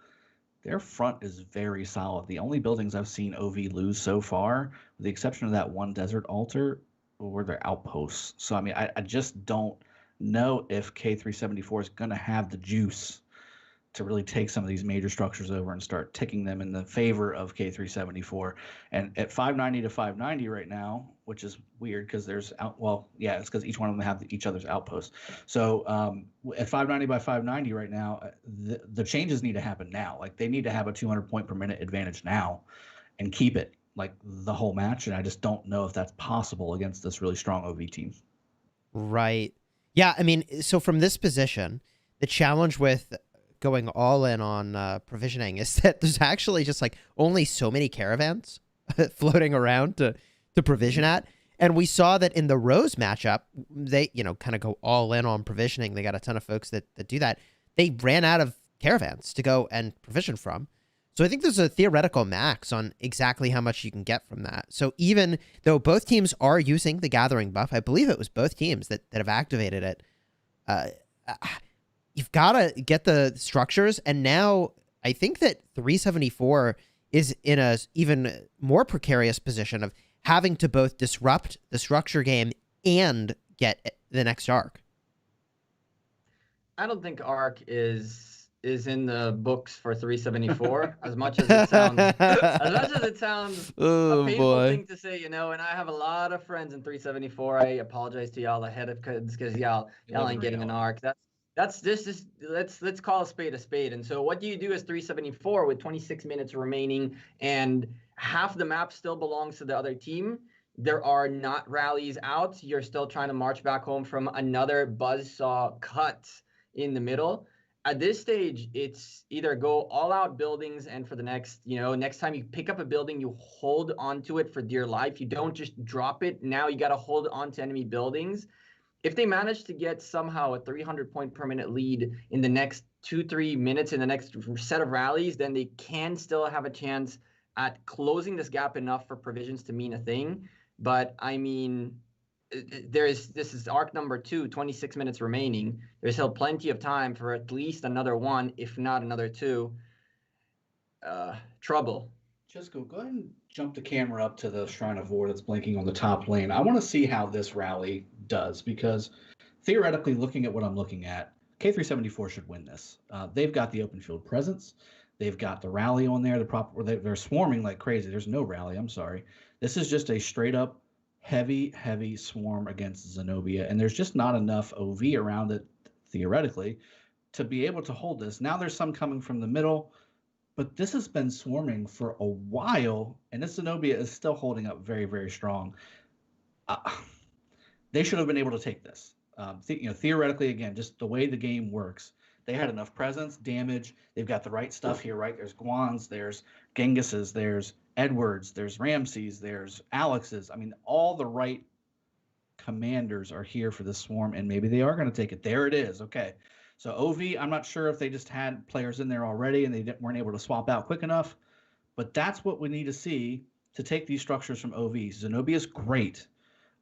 their front is very solid. The only buildings I've seen OV lose so far, with the exception of that one desert altar, were their outposts. So I mean, I just don't know if K374 is going to have the juice to really take some of these major structures over and start ticking them in the favor of K374. And at 590 to 590 right now, which is weird because there's it's because each one of them have each other's outposts. So at 590 by 590 right now, the changes need to happen now. Like they need to have a 200 point per minute advantage now and keep it like the whole match. And I just don't know if that's possible against this really strong OV team. Right. Yeah, I mean, so from this position, the challenge with going all in on provisioning is that there's actually just like only so many caravans floating around to provision at. And we saw that in the Rose matchup, they, kind of go all in on provisioning. They got a ton of folks that do that. They ran out of caravans to go and provision from. So I think there's a theoretical max on exactly how much you can get from that. So even though both teams are using the gathering buff, I believe it was both teams that have activated it, you've got to get the structures. And now I think that 374 is in a even more precarious position of having to both disrupt the structure game and get the next arc. I don't think arc is in the books for 374 as much as it sounds Oh, a painful boy. thing to say, and I have a lot of friends in 374. I apologize to y'all ahead of because y'all ain't getting an arc. Let's call a spade a spade. And so what do you do as 374 with 26 minutes remaining and half the map still belongs to the other team? There are not rallies out. You're still trying to march back home from another buzzsaw cut in the middle. At this stage, it's either go all out buildings, and for the next time you pick up a building, you hold onto it for dear life. You don't just drop it. Now you got to hold on to enemy buildings. If they manage to get somehow a 300 point per minute lead in the next 2-3 minutes in the next set of rallies, then they can still have a chance at closing this gap enough for provisions to mean a thing. But I mean, this is arc number 2, 26 minutes remaining. There's still plenty of time for at least another one, if not another 2. Trouble. Just go ahead and jump the camera up to the Shrine of War that's blinking on the top lane. I want to see how this rally does, because theoretically, looking at what I'm looking at, K374 should win this. They've got the open field presence. They've got the rally on there. They're swarming like crazy. There's no rally. I'm sorry. This is just a straight up heavy swarm against Zenobia, and there's just not enough OV around it theoretically to be able to hold this. Now there's some coming from the middle, but this has been swarming for a while, and this Zenobia is still holding up very, very strong. They should have been able to take this. Theoretically, again, just the way the game works, they had enough presence, damage. They've got the right stuff here, right? There's Guans, there's Genghis, there's Edwards, there's Ramses, there's Alex's. I mean, all the right commanders are here for this swarm, and maybe they are going to take it. There it is. Okay. So OV, I'm not sure if they just had players in there already and they weren't able to swap out quick enough, but that's what we need to see to take these structures from OV. Zenobia is great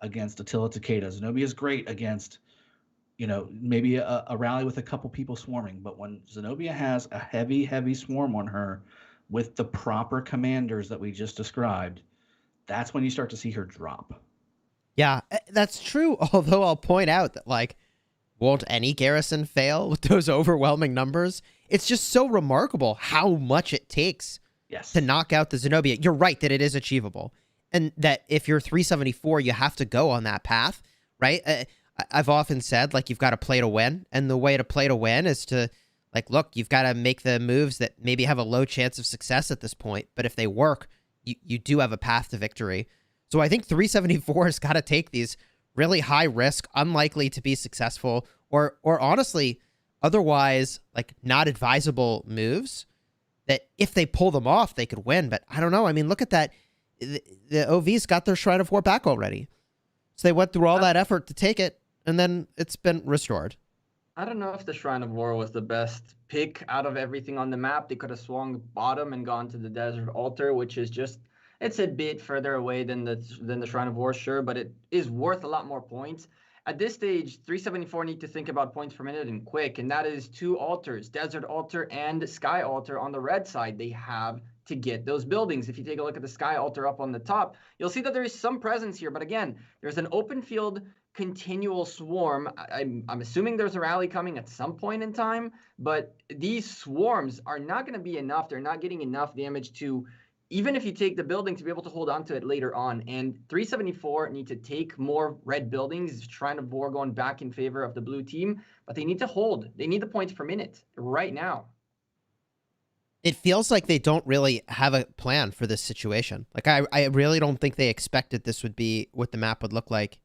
against Attila Takeda. Zenobia is great against, maybe a rally with a couple people swarming. But when Zenobia has a heavy swarm on her, with the proper commanders that we just described, that's when you start to see her drop. Yeah, that's true. Although I'll point out that, like, won't any garrison fail with those overwhelming numbers? It's just so remarkable how much it takes to knock out the Zenobia. You're right that it is achievable. And that if you're 374, you have to go on that path, right? I've often said, like, you've got to play to win. And the way to play to win is to, like, look, you've got to make the moves that maybe have a low chance of success at this point. But if they work, you do have a path to victory. So I think 374 has got to take these really high risk, unlikely to be successful, or honestly, otherwise, like, not advisable moves that if they pull them off, they could win. But I don't know. I mean, look at that. The OV's got their Shrine of War back already. So they went through all that effort to take it, and then it's been restored. I don't know if the Shrine of War was the best pick out of everything on the map. They could have swung bottom and gone to the Desert Altar, which is just, it's a bit further away than the Shrine of War, sure, but it is worth a lot more points. At this stage, 374 need to think about points per minute and quick, and that is 2 altars, Desert Altar and Sky Altar on the red side. They have to get those buildings. If you take a look at the Sky Altar up on the top, you'll see that there is some presence here, but again, there's an open field continual swarm. I'm assuming there's a rally coming at some point in time, but these swarms are not going to be enough. They're not getting enough damage to, even if you take the building, to be able to hold on to it later on. And 374 need to take more red buildings, Shrine of War going back in favor of the blue team, but they need to hold. They need the points per minute right now. It feels like they don't really have a plan for this situation. Like, I really don't think they expected this would be what the map would look like.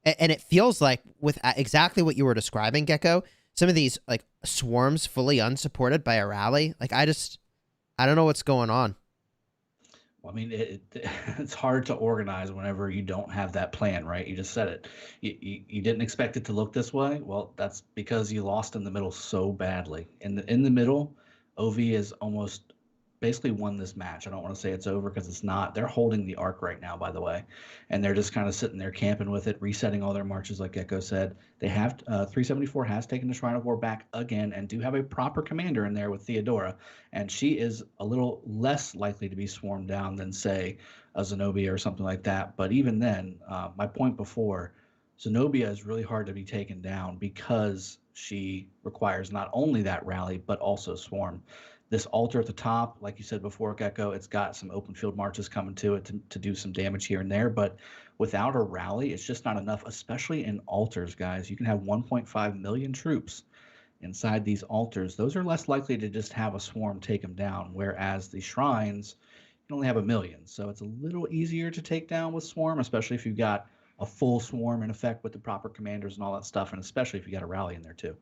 And it feels like, with exactly what you were describing, Gecko, some of these, like, swarms fully unsupported by a rally, like, I don't know what's going on. Well, I mean, it's hard to organize whenever you don't have that plan, right? You just said it. You didn't expect it to look this way. Well, that's because you lost in the middle so badly. In the middle, OV has almost basically won this match. I don't want to say it's over because it's not. They're holding the arc right now, by the way, and they're just kind of sitting there camping with it, resetting all their marches, like Gecko said. They have 374 has taken the Shrine of War back again and do have a proper commander in there with Theodora, and she is a little less likely to be swarmed down than, say, a Zenobia or something like that. But even then, my point before, Zenobia is really hard to be taken down because she requires not only that rally but also swarm. This altar at the top, like you said before, Gecko, it's got some open field marches coming to it to do some damage here and there. But without a rally, it's just not enough, especially in altars, guys. You can have 1.5 million troops inside these altars. Those are less likely to just have a swarm take them down, whereas the shrines, you can only have 1 million. So it's a little easier to take down with swarm, especially if you've got a full swarm in effect with the proper commanders and all that stuff, and especially if you got a rally in there too.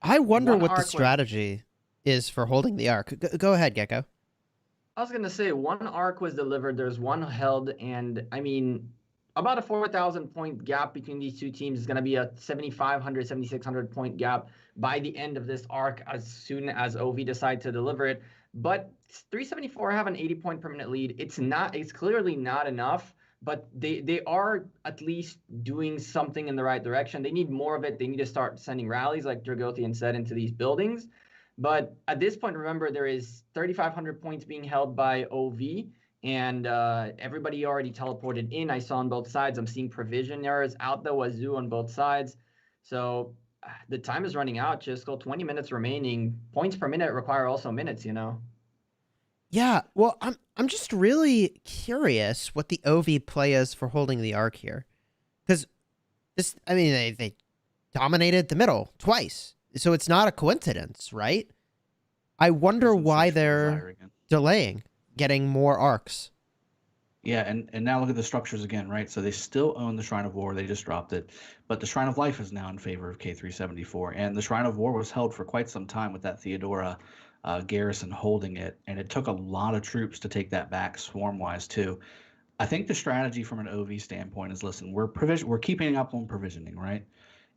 I wonder what the strategy is for holding the arc. Go ahead, Gecko. I was going to say, 1 arc was delivered, there's 1 held, and I mean, about a 4,000 point gap between these two teams is going to be a 7,500, 7,600 point gap by the end of this arc as soon as OV decide to deliver it. But 374 have an 80 point per minute lead. It's clearly not enough, but they are at least doing something in the right direction. They need more of it. They need to start sending rallies, like Dragothian said, into these buildings. But at this point, remember, there is 3,500 points being held by OV, and everybody already teleported in. I saw on both sides. I'm seeing provision errors out the wazoo on both sides. So the time is running out. Just go 20 minutes remaining. Points per minute require also minutes, you know? Yeah, well, I'm just really curious what the OV play is for holding the arc here. Because this, I mean, they dominated the middle twice. So it's not a coincidence, right? I wonder why they're delaying getting more arcs. Yeah, and now look at the structures again, right? So they still own the Shrine of War. They just dropped it. But the Shrine of Life is now in favor of K374. And the Shrine of War was held for quite some time with that Theodora garrison holding it. And it took a lot of troops to take that back, swarm-wise, too. I think the strategy from an OV standpoint is, listen, we're keeping up on provisioning, right?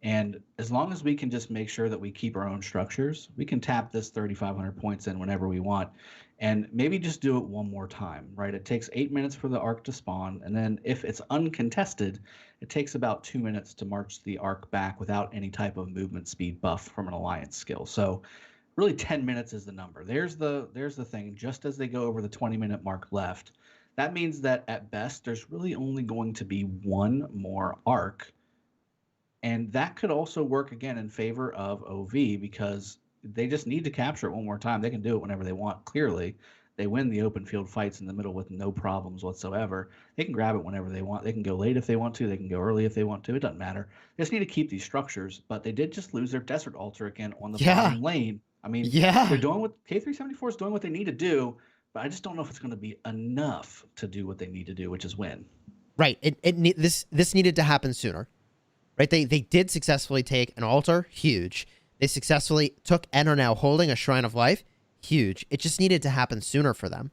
And as long as we can just make sure that we keep our own structures, we can tap this 3,500 points in whenever we want. And maybe just do it one more time, right? It takes 8 minutes for the arc to spawn. And then if it's uncontested, it takes about 2 minutes to march the arc back without any type of movement speed buff from an alliance skill. So really 10 minutes is the number. There's the thing. Just as they go over the 20-minute mark left, that means that at best there's really only going to be one more arc. And that could also work again in favor of OV because they just need to capture it one more time. They can do it whenever they want. Clearly, they win the open field fights in the middle with no problems whatsoever. They can grab it whenever they want. They can go late if they want to. They can go early if they want to. It doesn't matter. They just need to keep these structures. But they did just lose their Desert Altar again on the bottom lane. I mean, they're doing what K374 is doing what they need to do, but I just don't know if it's going to be enough to do what they need to do, which is win. Right. This needed to happen sooner. Right. They did successfully take an altar. Huge. They successfully took and are now holding a Shrine of Life. Huge. It just needed to happen sooner for them.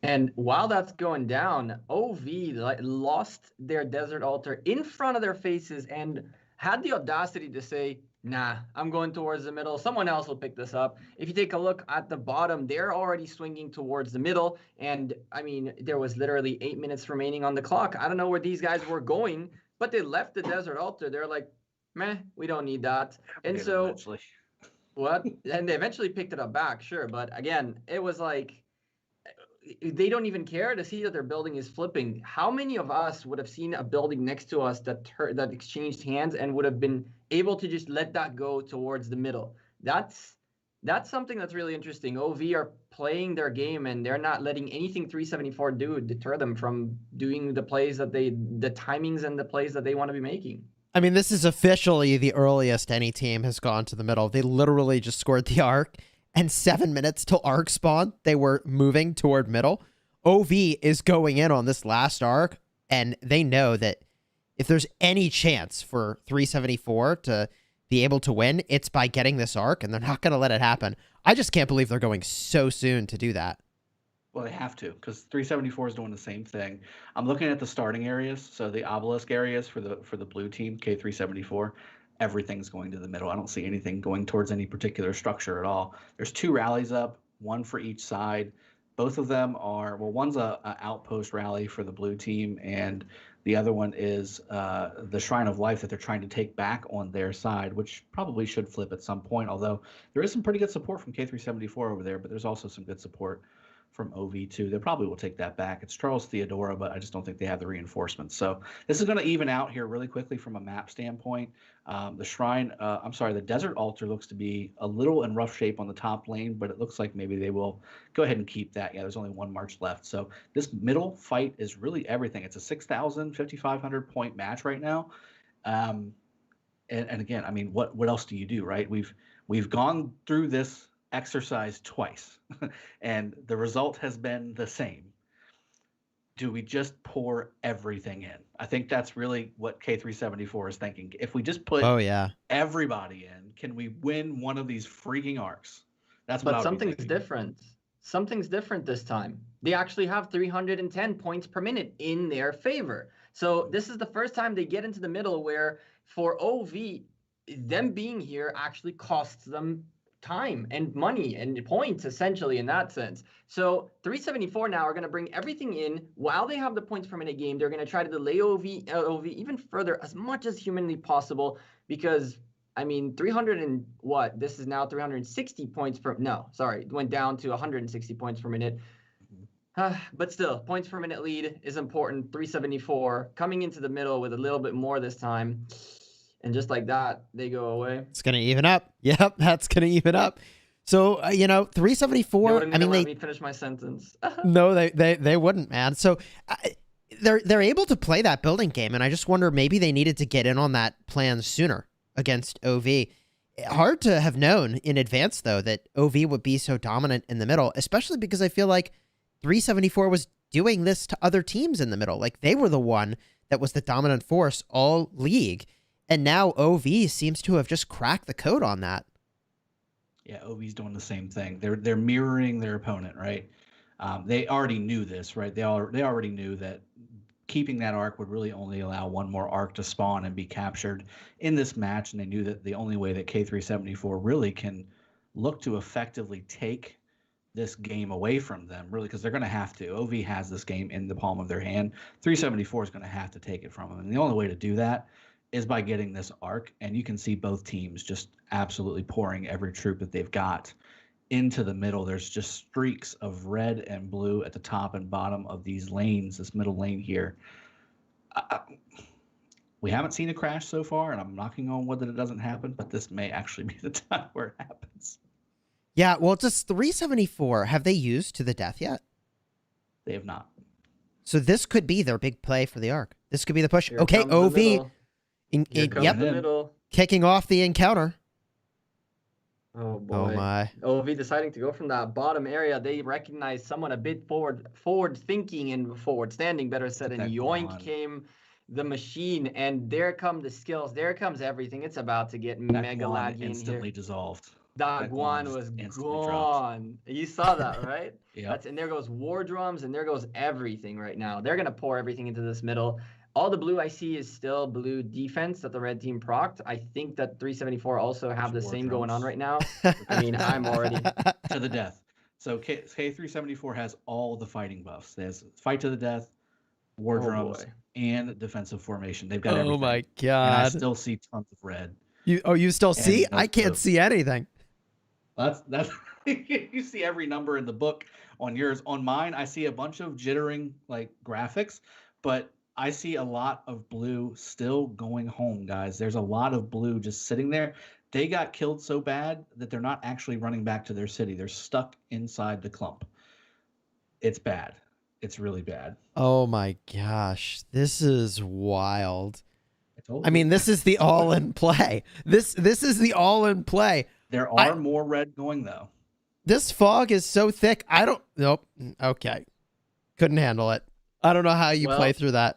And while that's going down, OV lost their Desert Altar in front of their faces and had the audacity to say, nah, I'm going towards the middle. Someone else will pick this up. If you take a look at the bottom, they're already swinging towards the middle. And, I mean, there was literally 8 minutes remaining on the clock. I don't know where these guys were going, but they left the Desert Altar. They're like, meh, we don't need that. And so, eventually. What? And they eventually picked it up back, sure. But, again, it was like, they don't even care to see that their building is flipping. How many of us would have seen a building next to us that exchanged hands and would have been able to just let that go towards the middle? That's something that's really interesting. OV are playing their game and they're not letting anything 374 do deter them from doing the plays that the timings and the plays that they want to be making. I mean, this is officially the earliest any team has gone to the middle. They literally just scored the arc. And 7 minutes till arc spawn, they were moving toward middle. OV is going in on this last arc, and they know that if there's any chance for 374 to be able to win, it's by getting this arc, and they're not going to let it happen. I just can't believe they're going so soon to do that. Well, they have to, because 374 is doing the same thing. I'm looking at the starting areas, so the obelisk areas for the blue team, K374. Everything's going to the middle. I don't see anything going towards any particular structure at all. There's 2 rallies up, one for each side. Both of them are, well, one's a outpost rally for the blue team, and the other one is the Shrine of Life that they're trying to take back on their side, which probably should flip at some point, although there is some pretty good support from K374 over there, but there's also some good support from OV2. They probably will take that back. It's Charles Theodora, but I just don't think they have the reinforcements. So this is going to even out here really quickly from a map standpoint. The Desert Altar looks to be a little in rough shape on the top lane, but it looks like maybe they will go ahead and keep that. Yeah, there's only 1 march left. So this middle fight is really everything. It's a 6,000, 5,500 point match right now. And again, I mean, what else do you do, right? We've gone through this exercise twice and the result has been the same. Do we just pour everything in? I think that's really what K374 is thinking. If we just put everybody in, can we win one of these freaking arcs? That's what. But something's different. Something's different this time. They actually have 310 points per minute in their favor. So this is the first time they get into the middle where for OV, them being here actually costs them time and money and points, essentially, in that sense. So 374 now are going to bring everything in while they have the points per minute game. They're going to try to delay OV even further as much as humanly possible, because I mean, 300 and what? This is now 360 points per. No, sorry, it went down to 160 points per minute. But still, points per minute lead is important. 374 coming into the middle with a little bit more this time. And just like that, they go away. It's going to even up. Yep, that's going to even up. So, 374, I mean, let me finish my sentence. No, they wouldn't, man. So they're able to play that building game, and I just wonder maybe they needed to get in on that plan sooner against OV. Hard to have known in advance, though, that OV would be so dominant in the middle, especially because I feel like 374 was doing this to other teams in the middle. Like, they were the one that was the dominant force all league. And now OV seems to have just cracked the code on that. Yeah, OV's doing the same thing. They're mirroring their opponent, right? They already knew this, right? They already knew that keeping that arc would really only allow 1 more arc to spawn and be captured in this match, and they knew that the only way that K374 really can look to effectively take this game away from them, really, because they're going to have to. OV has this game in the palm of their hand. 374 is going to have to take it from them, and the only way to do that is by getting this arc, and you can see both teams just absolutely pouring every troop that they've got into the middle. There's just streaks of red and blue at the top and bottom of these lanes, this middle lane here. We haven't seen a crash so far, and I'm knocking on wood that it doesn't happen, but this may actually be the time where it happens. Yeah, well, does 374, have they used to the death yet? They have not. So this could be their big play for the arc. This could be the push. Here Okay, comes the OV, middle. Here yep, comes the middle. kicking off the encounter. Oh boy. Oh my. OV deciding to go from that bottom area. They recognize someone a bit forward thinking and forward standing, better said, and yoink came the machine, and there come the skills. There comes everything. It's about to get mega laggy in here. Instantly dissolved. That Guan was gone. You saw that, right? Yeah. And there goes War Drums, and there goes everything right now. They're going to pour everything into this middle. All the blue I see is still blue defense that the red team procced. I think that 374 also have the same going on right now. I mean, I'm already to the death. So K374 has all the fighting buffs. There's fight to the death, war drums, and defensive formation. They've got everything. Oh my god! And I still see tons of red. You still see? I can't see anything. That's you see every number in the book on yours. On mine, I see a bunch of jittering like graphics, but I see a lot of blue still going home, guys. There's a lot of blue just sitting there. They got killed so bad that they're not actually running back to their city. They're stuck inside the clump. It's bad. It's really bad. Oh my gosh. This is wild. I mean, this is the all-in play. This is the all-in play. There are more red going, though. This fog is so thick. Nope. Okay. Couldn't handle it. I don't know how you play through that.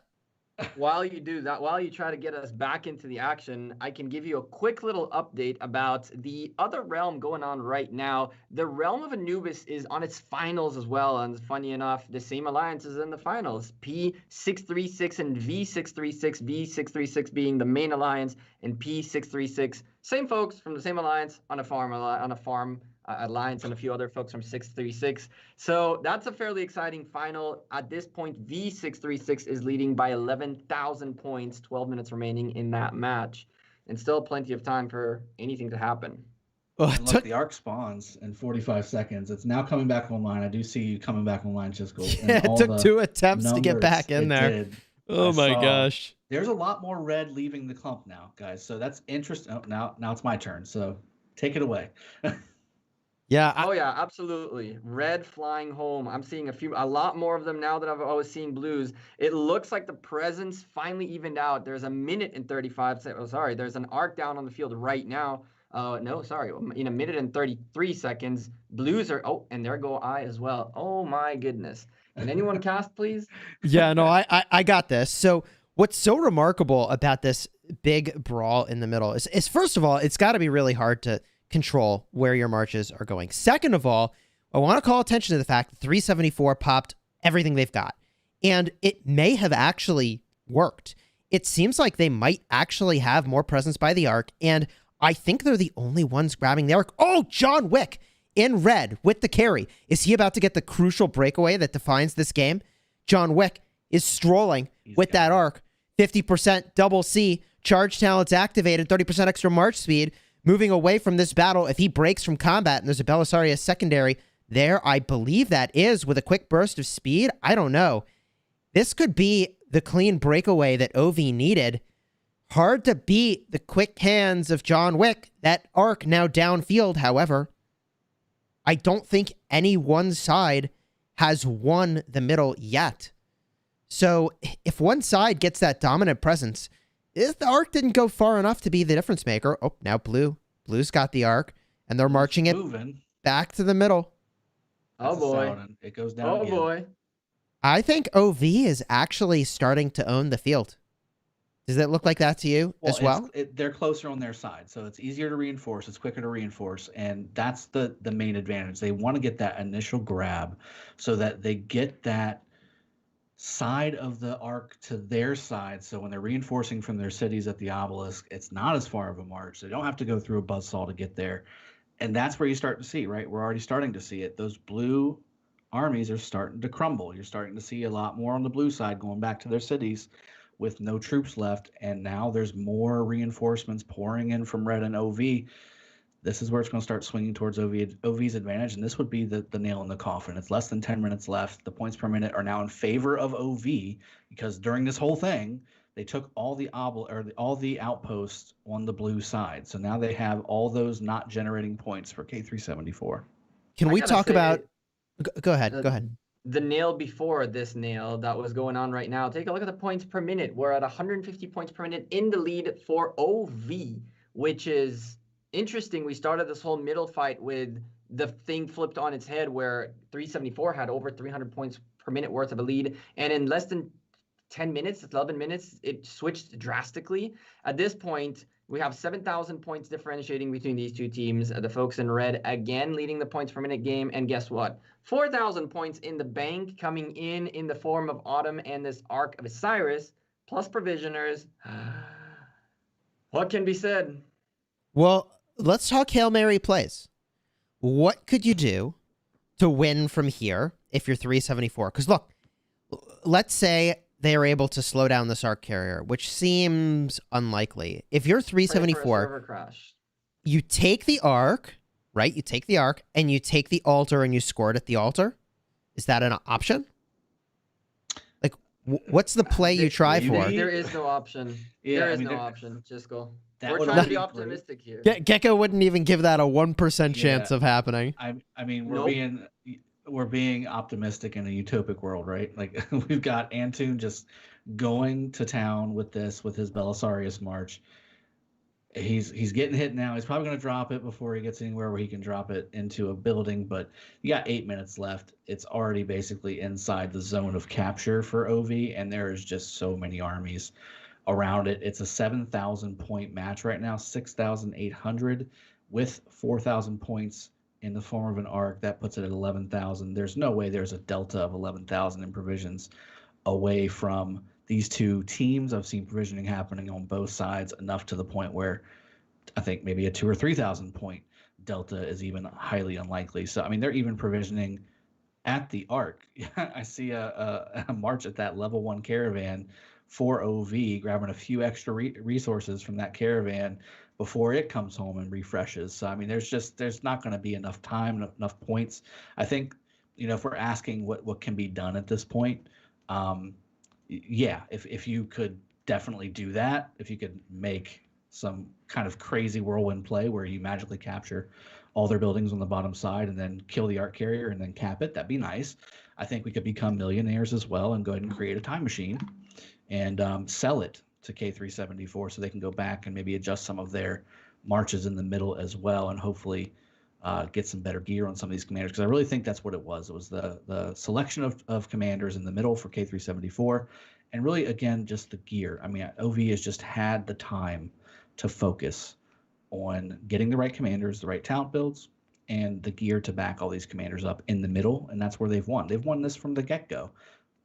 While you do that, while you try to get us back into the action, I can give you a quick little update about the other realm going on right now. The Realm of Anubis is on its finals as well, and funny enough, the same alliance is in the finals. P636 and V636, V636 being the main alliance, and P636, same folks from the same alliance on a farm alliance, and a few other folks from 636. So that's a fairly exciting final. At this point, V636 is leading by 11,000 points, 12 minutes remaining in that match, and still plenty of time for anything to happen. And look, the arc spawns in 45 seconds. It's now coming back online. I do see you coming back online, Chisco. It took 2 attempts to get back in there. Oh my gosh. There's a lot more red leaving the clump now, guys. So that's interesting. Oh, now it's my turn. So take it away. Yeah. Oh yeah, absolutely. Red flying home. I'm seeing a lot more of them now that I've always seen blues. It looks like the presence finally evened out. There's a minute and 35. Oh, sorry. There's an arc down on the field right now. No, sorry. In a minute and 33 seconds, blues are. Oh, and there go I as well. Oh my goodness. Can anyone cast, please? Yeah, no, I got this. So what's so remarkable about this big brawl in the middle is first of all, it's got to be really hard to control where your marches are going. Second of all, I want to call attention to the fact that 374 popped everything they've got, and it may have actually worked. It seems like they might actually have more presence by the arc, and I think they're the only ones grabbing the arc. Oh, John Wick in red with the carry. Is he about to get the crucial breakaway that defines this game? John Wick is strolling with that arc. 50% double C, charge talents activated, 30% extra march speed. Moving away from this battle, if he breaks from combat and there's a Belisarius secondary there, I believe that is with a quick burst of speed. I don't know. This could be the clean breakaway that OV needed. Hard to beat the quick hands of John Wick. That arc now downfield, however. I don't think any one side has won the middle yet. So if one side gets that dominant presence, if the arc didn't go far enough to be the difference maker. Oh, now Blue's got the arc, and they're marching it back to the middle. Oh boy. It goes down. Oh boy. I think OV is actually starting to own the field. Does that look like that to you as well? They're closer on their side, so it's easier to reinforce. It's quicker to reinforce, and that's the main advantage. They want to get that initial grab so that they get that side of the arc to their side, so when they're reinforcing from their cities at the obelisk, it's not as far of a march. They don't have to go through a buzzsaw to get there, and that's where you start to see, right? We're already starting to see it. Those blue armies are starting to crumble. You're starting to see a lot more on the blue side going back to their cities with no troops left, and now there's more reinforcements pouring in from red and OV. This is where it's going to start swinging towards OV's advantage, and this would be the nail in the coffin. It's less than 10 minutes left. The points per minute are now in favor of OV because during this whole thing, they took all the outposts on the blue side. So now they have all those not generating points for K374. Can we talk about... Go ahead. The nail before this nail that was going on right now. Take a look at the points per minute. We're at 150 points per minute in the lead for OV, which is... interesting. We started this whole middle fight with the thing flipped on its head where 374 had over 300 points per minute worth of a lead. And in less than 10 minutes, 11 minutes, it switched drastically. At this point, we have 7,000 points differentiating between these two teams. The folks in red again leading the points per minute game. And guess what? 4,000 points in the bank coming in the form of Autumn and this Arc of Osiris plus Provisioners. What can be said? Well, let's talk Hail Mary plays. What could you do to win from here if you're 374? Because look, let's say they are able to slow down this Arc carrier, which seems unlikely. If you're 374, you take the Arc, right? You take the Arc and you take the altar and you score it at the altar. Is that an option? Like, what's the play you try for? There is no option. Yeah, there is no option. Just go. We're would trying to be be optimistic here. Gecko wouldn't even give that a 1% chance of happening. I mean, we're being optimistic in a utopic world, right? Like we've got Antoon just going to town with his Belisarius March. He's getting hit now. He's probably going to drop it before he gets anywhere where he can drop it into a building. But you got 8 minutes left. It's already basically inside the zone of capture for OV, and there is just so many armies around it. It's a 7,000 point match right now, 6,800 with 4,000 points in the form of an Arc. That puts it at 11,000. There's no way there's a delta of 11,000 in provisions away from these two teams. I've seen provisioning happening on both sides enough to the point where I think maybe a 2,000 or 3,000 point delta is even highly unlikely. So, I mean, they're even provisioning at the Arc. I see a march at that level 1 caravan for OV, grabbing a few extra resources from that caravan before it comes home and refreshes. So, I mean, there's not going to be enough time, enough points. I think, if we're asking what can be done at this point, if you could definitely do that, if you could make some kind of crazy whirlwind play where you magically capture all their buildings on the bottom side and then kill the Arc carrier and then cap it, that'd be nice. I think we could become millionaires as well and go ahead and create a time machine and sell it to K374 so they can go back and maybe adjust some of their marches in the middle as well and hopefully get some better gear on some of these commanders. Because I really think that's what it was. It was the selection of commanders in the middle for K374 and really, again, just the gear. I mean, OV has just had the time to focus on getting the right commanders, the right talent builds, and the gear to back all these commanders up in the middle, and that's where they've won. They've won this from the get-go.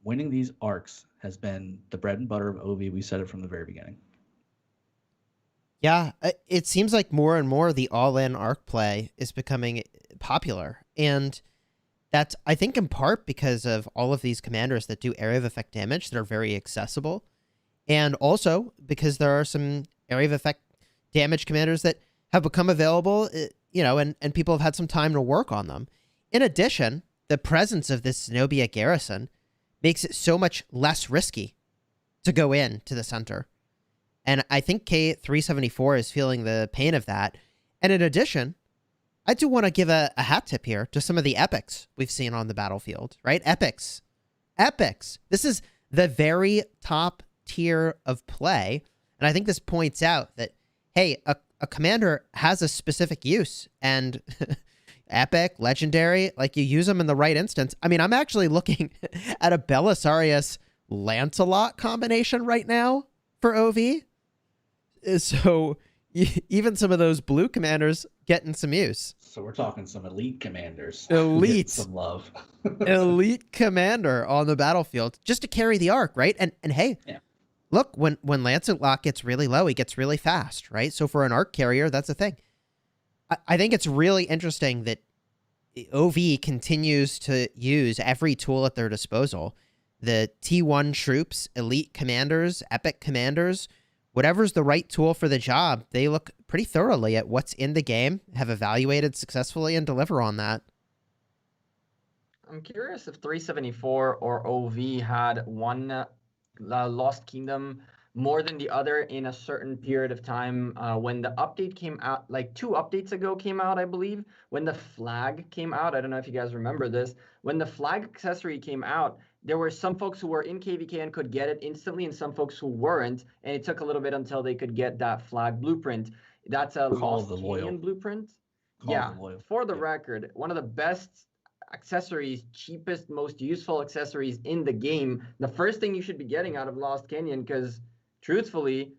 Winning these arcs has been the bread and butter of OV. We said it from the very beginning. Yeah, it seems like more and more the all-in arc play is becoming popular, and that's, I think, in part because of all of these commanders that do area of effect damage that are very accessible, and also because there are some area of effect damage commanders that have become available, and people have had some time to work on them. In addition, the presence of this Zenobia garrison makes it so much less risky to go in to the center. And I think K374 is feeling the pain of that. And in addition, I do want to give a hat tip here to some of the epics we've seen on the battlefield, right? Epics. This is the very top tier of play. And I think this points out that, hey, a commander has a specific use, and epic, legendary, like you use them in the right instance. I mean, I'm actually looking at a Belisarius Lancelot combination right now for OV. So even some of those blue commanders getting some use. So we're talking some elite commanders. Elite. Some love. Elite commander on the battlefield just to carry the arc, right? And hey, yeah. Look, when Lancelot gets really low, he gets really fast, right? So for an arc carrier, that's a thing. I think it's really interesting that OV continues to use every tool at their disposal the T1 troops, elite commanders, epic commanders, whatever's the right tool for the job, they look pretty thoroughly at what's in the game, have evaluated successfully, and deliver on that. I'm curious if 374 or OV had one Lost Kingdom more than the other in a certain period of time when the update came out, like 2 updates ago came out, I believe, when the flag came out. I don't know if you guys remember this. When the flag accessory came out, there were some folks who were in KVK and could get it instantly and some folks who weren't, and it took a little bit until they could get that flag blueprint. That's a Lost Canyon blueprint. Yeah, for the record, one of the best accessories, cheapest, most useful accessories in the game. The first thing you should be getting out of Lost Canyon, because truthfully,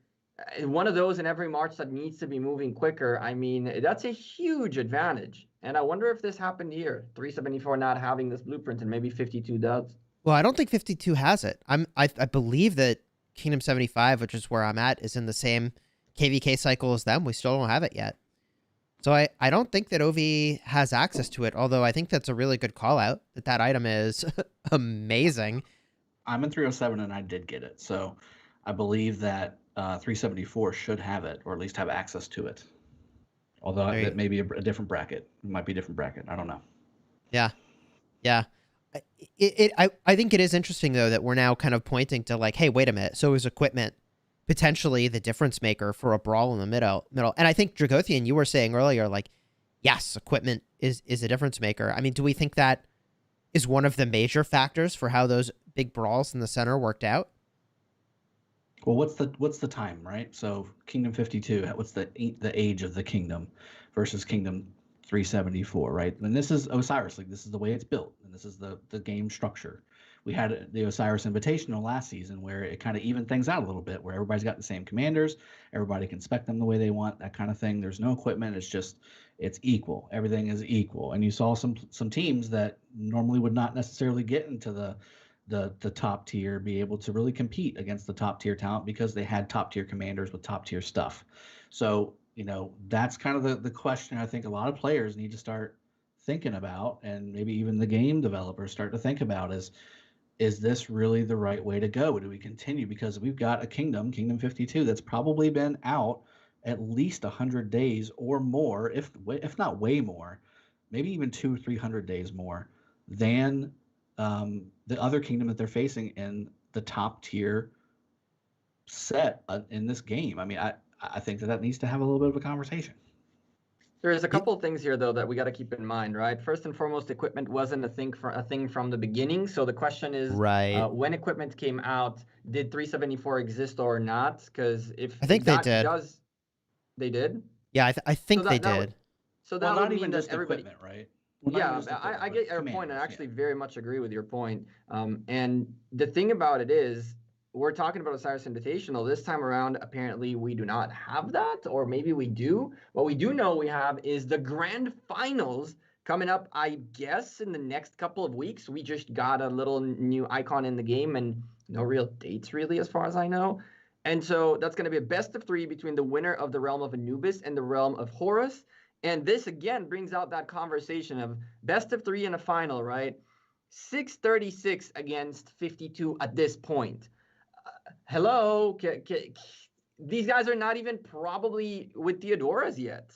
one of those in every march that needs to be moving quicker, I mean, that's a huge advantage. And I wonder if this happened here, 374 not having this blueprint, and maybe 52 does. Well, I don't think 52 has it. I believe that Kingdom 75, which is where I'm at, is in the same KVK cycle as them. We still don't have it yet. So I don't think that OV has access to it, although I think that's a really good call out, that item is amazing. I'm in 307 and I did get it. So I believe that 374 should have it, or at least have access to it. Although it may be a different bracket. It might be a different bracket. I don't know. Yeah. Yeah. I think it is interesting, though, that we're now kind of pointing to like, hey, wait a minute. So is equipment potentially the difference maker for a brawl in the middle? And I think, Dragothian, you were saying earlier, like, yes, equipment is a difference maker. I mean, do we think that is one of the major factors for how those big brawls in the center worked out? Well, what's the time, right? So Kingdom 52, what's the age of the kingdom versus Kingdom 374, right? And this is Osiris League. This is the way it's built, and this is the game structure. We had the Osiris Invitational last season where it kind of evened things out a little bit, where everybody's got the same commanders, everybody can spec them the way they want, that kind of thing. There's no equipment. It's equal. Everything is equal. And you saw some teams that normally would not necessarily get into the top tier be able to really compete against the top tier talent because they had top tier commanders with top tier stuff. So, that's kind of the question I think a lot of players need to start thinking about, and maybe even the game developers start to think about is this really the right way to go? Do we continue? Because we've got a Kingdom 52, that's probably been out at least 100 days or more, if not way more, maybe even 200-300 days more than the other kingdom that they're facing in the top tier set in this game. I mean, I think that needs to have a little bit of a conversation. There's a couple of things here, though, that we got to keep in mind, right? First and foremost, equipment wasn't a thing from the beginning. So the question is, right, when equipment came out, did 374 exist or not? Because if I think they did. They did? Yeah, I think they did. So that would not mean even that just everybody, equipment, right? Yeah, I get your point. I actually very much agree with your point. And the thing about it is, we're talking about Osiris Invitational. This time around, apparently we do not have that, or maybe we do. What we do know we have is the grand finals coming up, I guess, in the next couple of weeks. We just got a little new icon in the game and no real dates, really, as far as I know. And so that's going to be a best of 3 between the winner of the Realm of Anubis and the Realm of Horus. And this, again, brings out that conversation of best of 3 in a final, right? 636 against 52 at this point. Hello? These guys are not even probably with Theodoras yet.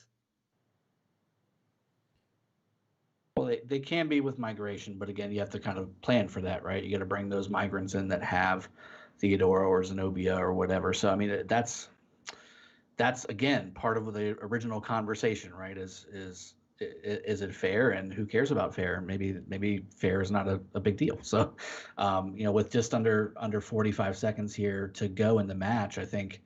Well, they can be with migration, but again, you have to kind of plan for that, right? You got to bring those migrants in that have Theodora or Zenobia or whatever. So, I mean, that's again part of the original conversation, right? Is it fair, and who cares about fair? Maybe fair is not a big deal. So, with just under 45 seconds here to go in the match, I think,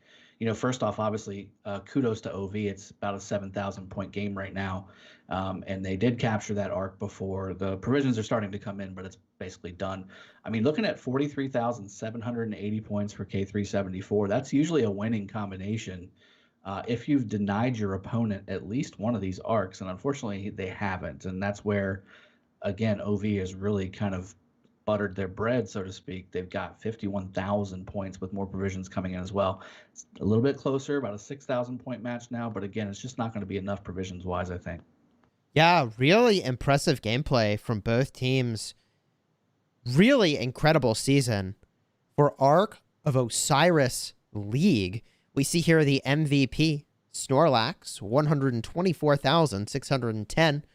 first off, obviously, kudos to OV. It's about a 7,000 point game right now, and they did capture that arc before. The provisions are starting to come in, but it's basically done. I mean, looking at 43,780 points for K374, that's usually a winning combination. If you've denied your opponent at least one of these arcs, and unfortunately they haven't, and that's where, again, OV has really kind of buttered their bread, so to speak. They've got 51,000 points with more provisions coming in as well. It's a little bit closer, about a 6,000 point match now, but again, it's just not going to be enough provisions-wise, I think. Yeah, really impressive gameplay from both teams. Really incredible season for Ark of Osiris League. We see here the MVP, Snorlax, 124,610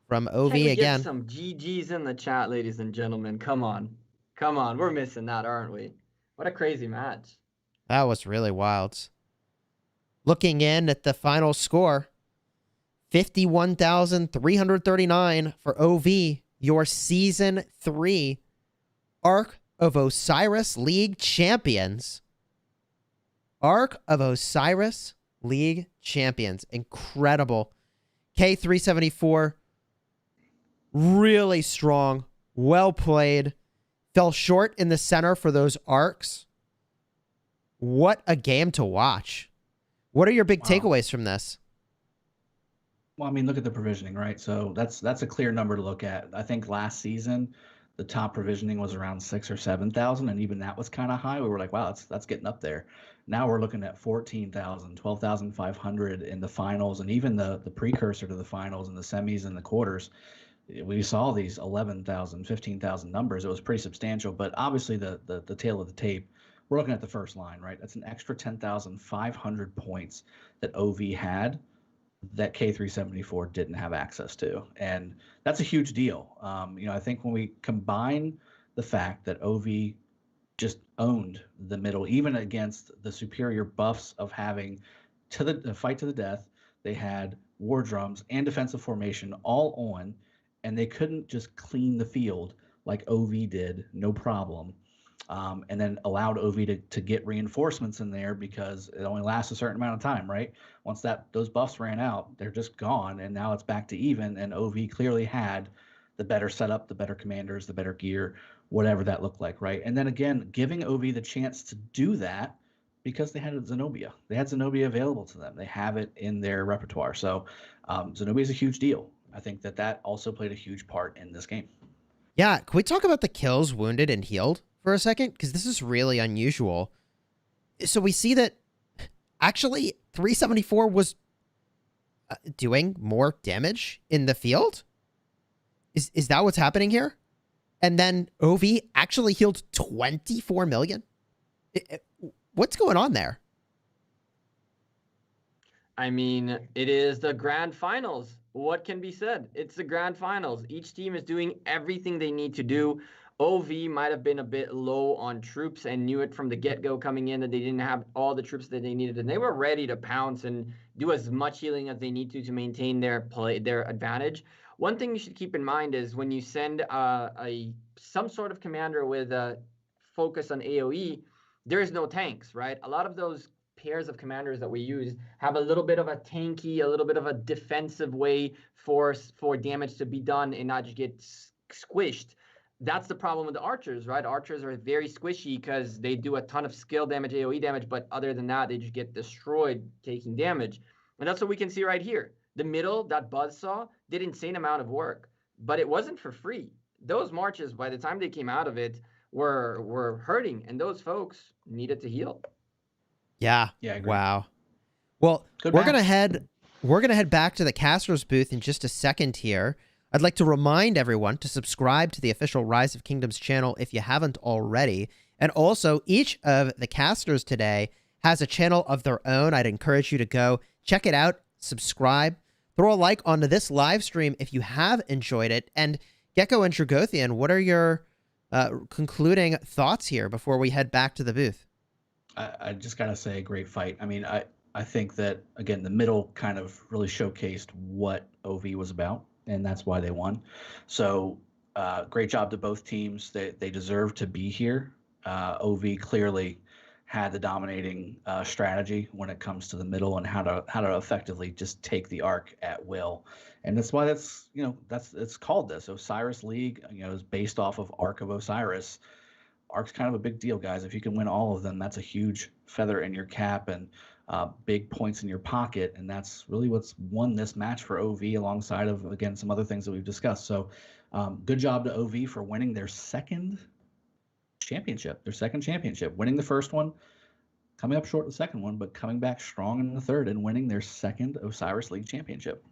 from OV Can we again. get some GGs in the chat, ladies and gentlemen? Come on. Come on. We're missing that, aren't we? What a crazy match. That was really wild. Looking in at the final score, 51,339 for OV, your Season 3 Ark of Osiris League champions. Ark of Osiris League champions. Incredible. K374, really strong. Well played. Fell short in the center for those arcs. What a game to watch. What are your big takeaways from this? Well, I mean, look at the provisioning, right? So that's a clear number to look at. I think last season, the top provisioning was around 6,000 or 7,000, and even that was kind of high. We were like, wow, that's getting up there. Now we're looking at 14,000, 12,500 in the finals, and even the precursor to the finals and the semis and the quarters. We saw these 11,000, 15,000 numbers. It was pretty substantial, but obviously the tail of the tape, we're looking at the first line, right? That's an extra 10,500 points that OV had that K374 didn't have access to. And that's a huge deal. I think when we combine the fact that OV just owned the middle, even against the superior buffs of having the fight to the death, they had war drums and defensive formation all on, and they couldn't just clean the field like OV did, no problem. And then allowed OV to get reinforcements in there because it only lasts a certain amount of time, right? Once those buffs ran out, they're just gone, and now it's back to even, and OV clearly had the better setup, the better commanders, the better gear, whatever that looked like, right? And then again, giving OV the chance to do that because they had Zenobia. They had Zenobia available to them. They have it in their repertoire. So Zenobia is a huge deal. I think that also played a huge part in this game. Yeah, can we talk about the kills, wounded, and healed for a second? Because this is really unusual. So we see that actually 374 was doing more damage in the field? Is that what's happening here? And then OV actually healed 24 million? What's going on there? I mean, it is the grand finals. What can be said? It's the grand finals. Each team is doing everything they need to do. OV might have been a bit low on troops and knew it from the get-go coming in that they didn't have all the troops that they needed, and they were ready to pounce and do as much healing as they need to maintain their advantage. One thing you should keep in mind is when you send some sort of commander with a focus on AoE, there is no tanks, right? A lot of those pairs of commanders that we use have a little bit of a tanky, a little bit of a defensive way for damage to be done and not just get squished. That's the problem with the archers, right? Archers are very squishy because they do a ton of skill damage, AoE damage, but other than that, they just get destroyed taking damage. And that's what we can see right here. The middle, that Buzzsaw, did insane amount of work, but it wasn't for free. Those marches, by the time they came out of it, were hurting, and those folks needed to heal. Yeah. Yeah. Wow. Well, we're gonna head back to the caster's booth in just a second here. I'd like to remind everyone to subscribe to the official Rise of Kingdoms channel if you haven't already. And also, each of the casters today has a channel of their own. I'd encourage you to go check it out, subscribe, throw a like onto this live stream if you have enjoyed it. And Gecko and Dragothian, what are your concluding thoughts here before we head back to the booth? I just got to say, great fight. I mean, I think that, again, the middle kind of really showcased what OV was about, and that's why they won. So great job to both teams. They deserve to be here. OV clearly had the dominating strategy when it comes to the middle and how to effectively just take the arc at will. And that's why it's called this. Osiris League, is based off of Ark of Osiris. Ark's kind of a big deal, guys. If you can win all of them, that's a huge feather in your cap and big points in your pocket. And that's really what's won this match for OV alongside of, again, some other things that we've discussed. So good job to OV for winning their second championship, winning the first one, coming up short the second one, but coming back strong in the third and winning their second Osiris League championship.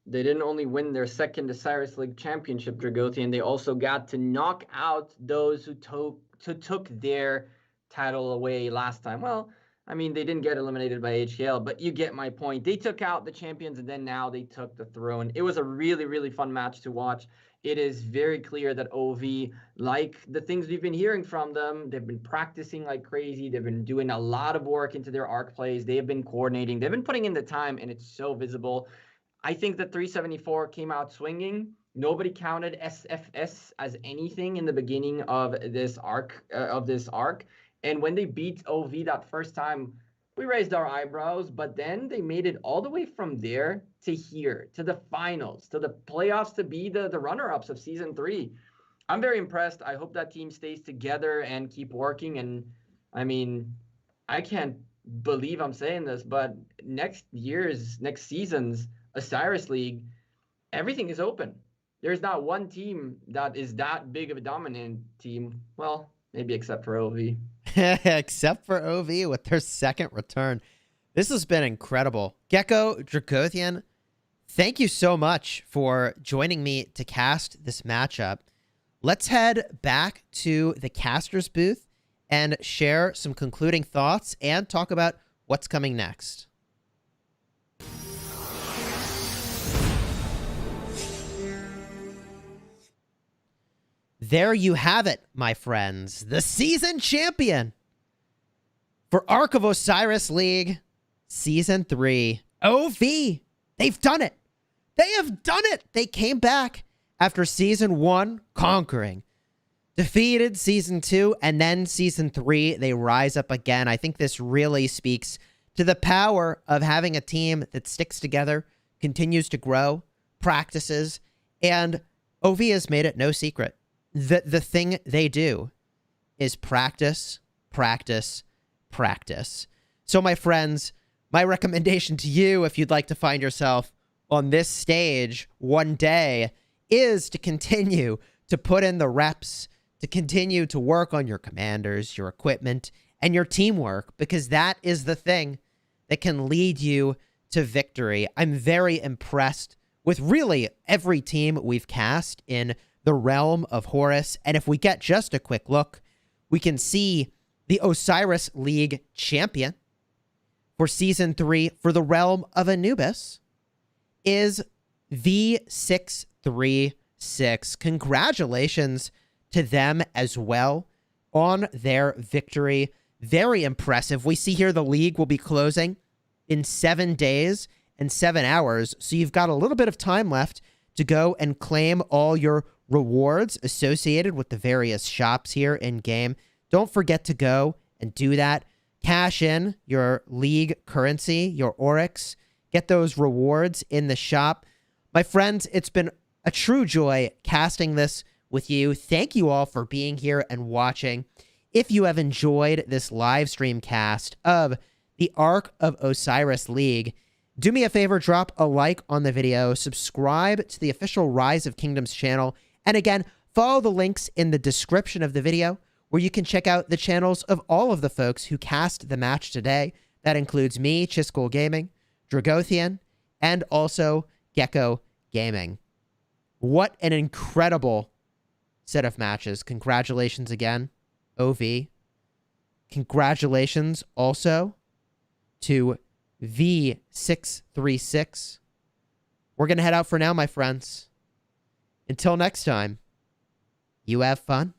They didn't only win their second Osiris League championship, Dragothian, they also got to knock out those who took their title away last time. Well, I mean, they didn't get eliminated by HKL, but you get my point. They took out the champions, and then now they took the throne. It was a really, really fun match to watch. It is very clear that OV, like the things we've been hearing from them, they've been practicing like crazy. They've been doing a lot of work into their arc plays. They have been coordinating. They've been putting in the time, and it's so visible. I think that 374 came out swinging. Nobody counted SFS as anything in the beginning of this arc. And when they beat OV that first time, we raised our eyebrows, but then they made it all the way from there to here, to the finals, to the playoffs, to be the runner-ups of Season 3. I'm very impressed. I hope that team stays together and keep working. And, I mean, I can't believe I'm saying this, but next season's Osiris League, everything is open. There's not one team that is that big of a dominant team. Well, maybe except for OV. Except for OV with their second return. This has been incredible. Gecko, Dragothian, thank you so much for joining me to cast this matchup. Let's head back to the caster's booth and share some concluding thoughts and talk about what's coming next. There you have it, my friends. The season champion for Ark of Osiris League Season 3. OV. They've done it. They have done it. They came back after Season 1, conquering. Defeated Season 2, and then Season 3, they rise up again. I think this really speaks to the power of having a team that sticks together, continues to grow, practices, and OV has made it no secret. The thing they do is practice, practice, practice. So, my friends, my recommendation to you, if you'd like to find yourself on this stage one day, is to continue to put in the reps, to continue to work on your commanders, your equipment, and your teamwork, because that is the thing that can lead you to victory. I'm very impressed with really every team we've cast in the Realm of Horus. And if we get just a quick look, we can see the Osiris League champion for Season 3 for the Realm of Anubis is V636. Congratulations to them as well on their victory. Very impressive. We see here the league will be closing in 7 days and 7 hours. So you've got a little bit of time left to go and claim all your rewards associated with the various shops here in game. Don't forget to go and do that. Cash in your league currency, your Oryx. Get those rewards in the shop. My friends, it's been a true joy casting this with you. Thank you all for being here and watching. If you have enjoyed this live stream cast of the Ark of Osiris League, do me a favor, drop a like on the video, subscribe to the official Rise of Kingdoms channel, and again, follow the links in the description of the video where you can check out the channels of all of the folks who cast the match today. That includes me, Chiscool Gaming, Dragothian, and also Gecko Gaming. What an incredible set of matches. Congratulations again, OV. Congratulations also to V636. We're going to head out for now, my friends. Until next time, you have fun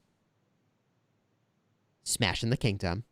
smashing the kingdom.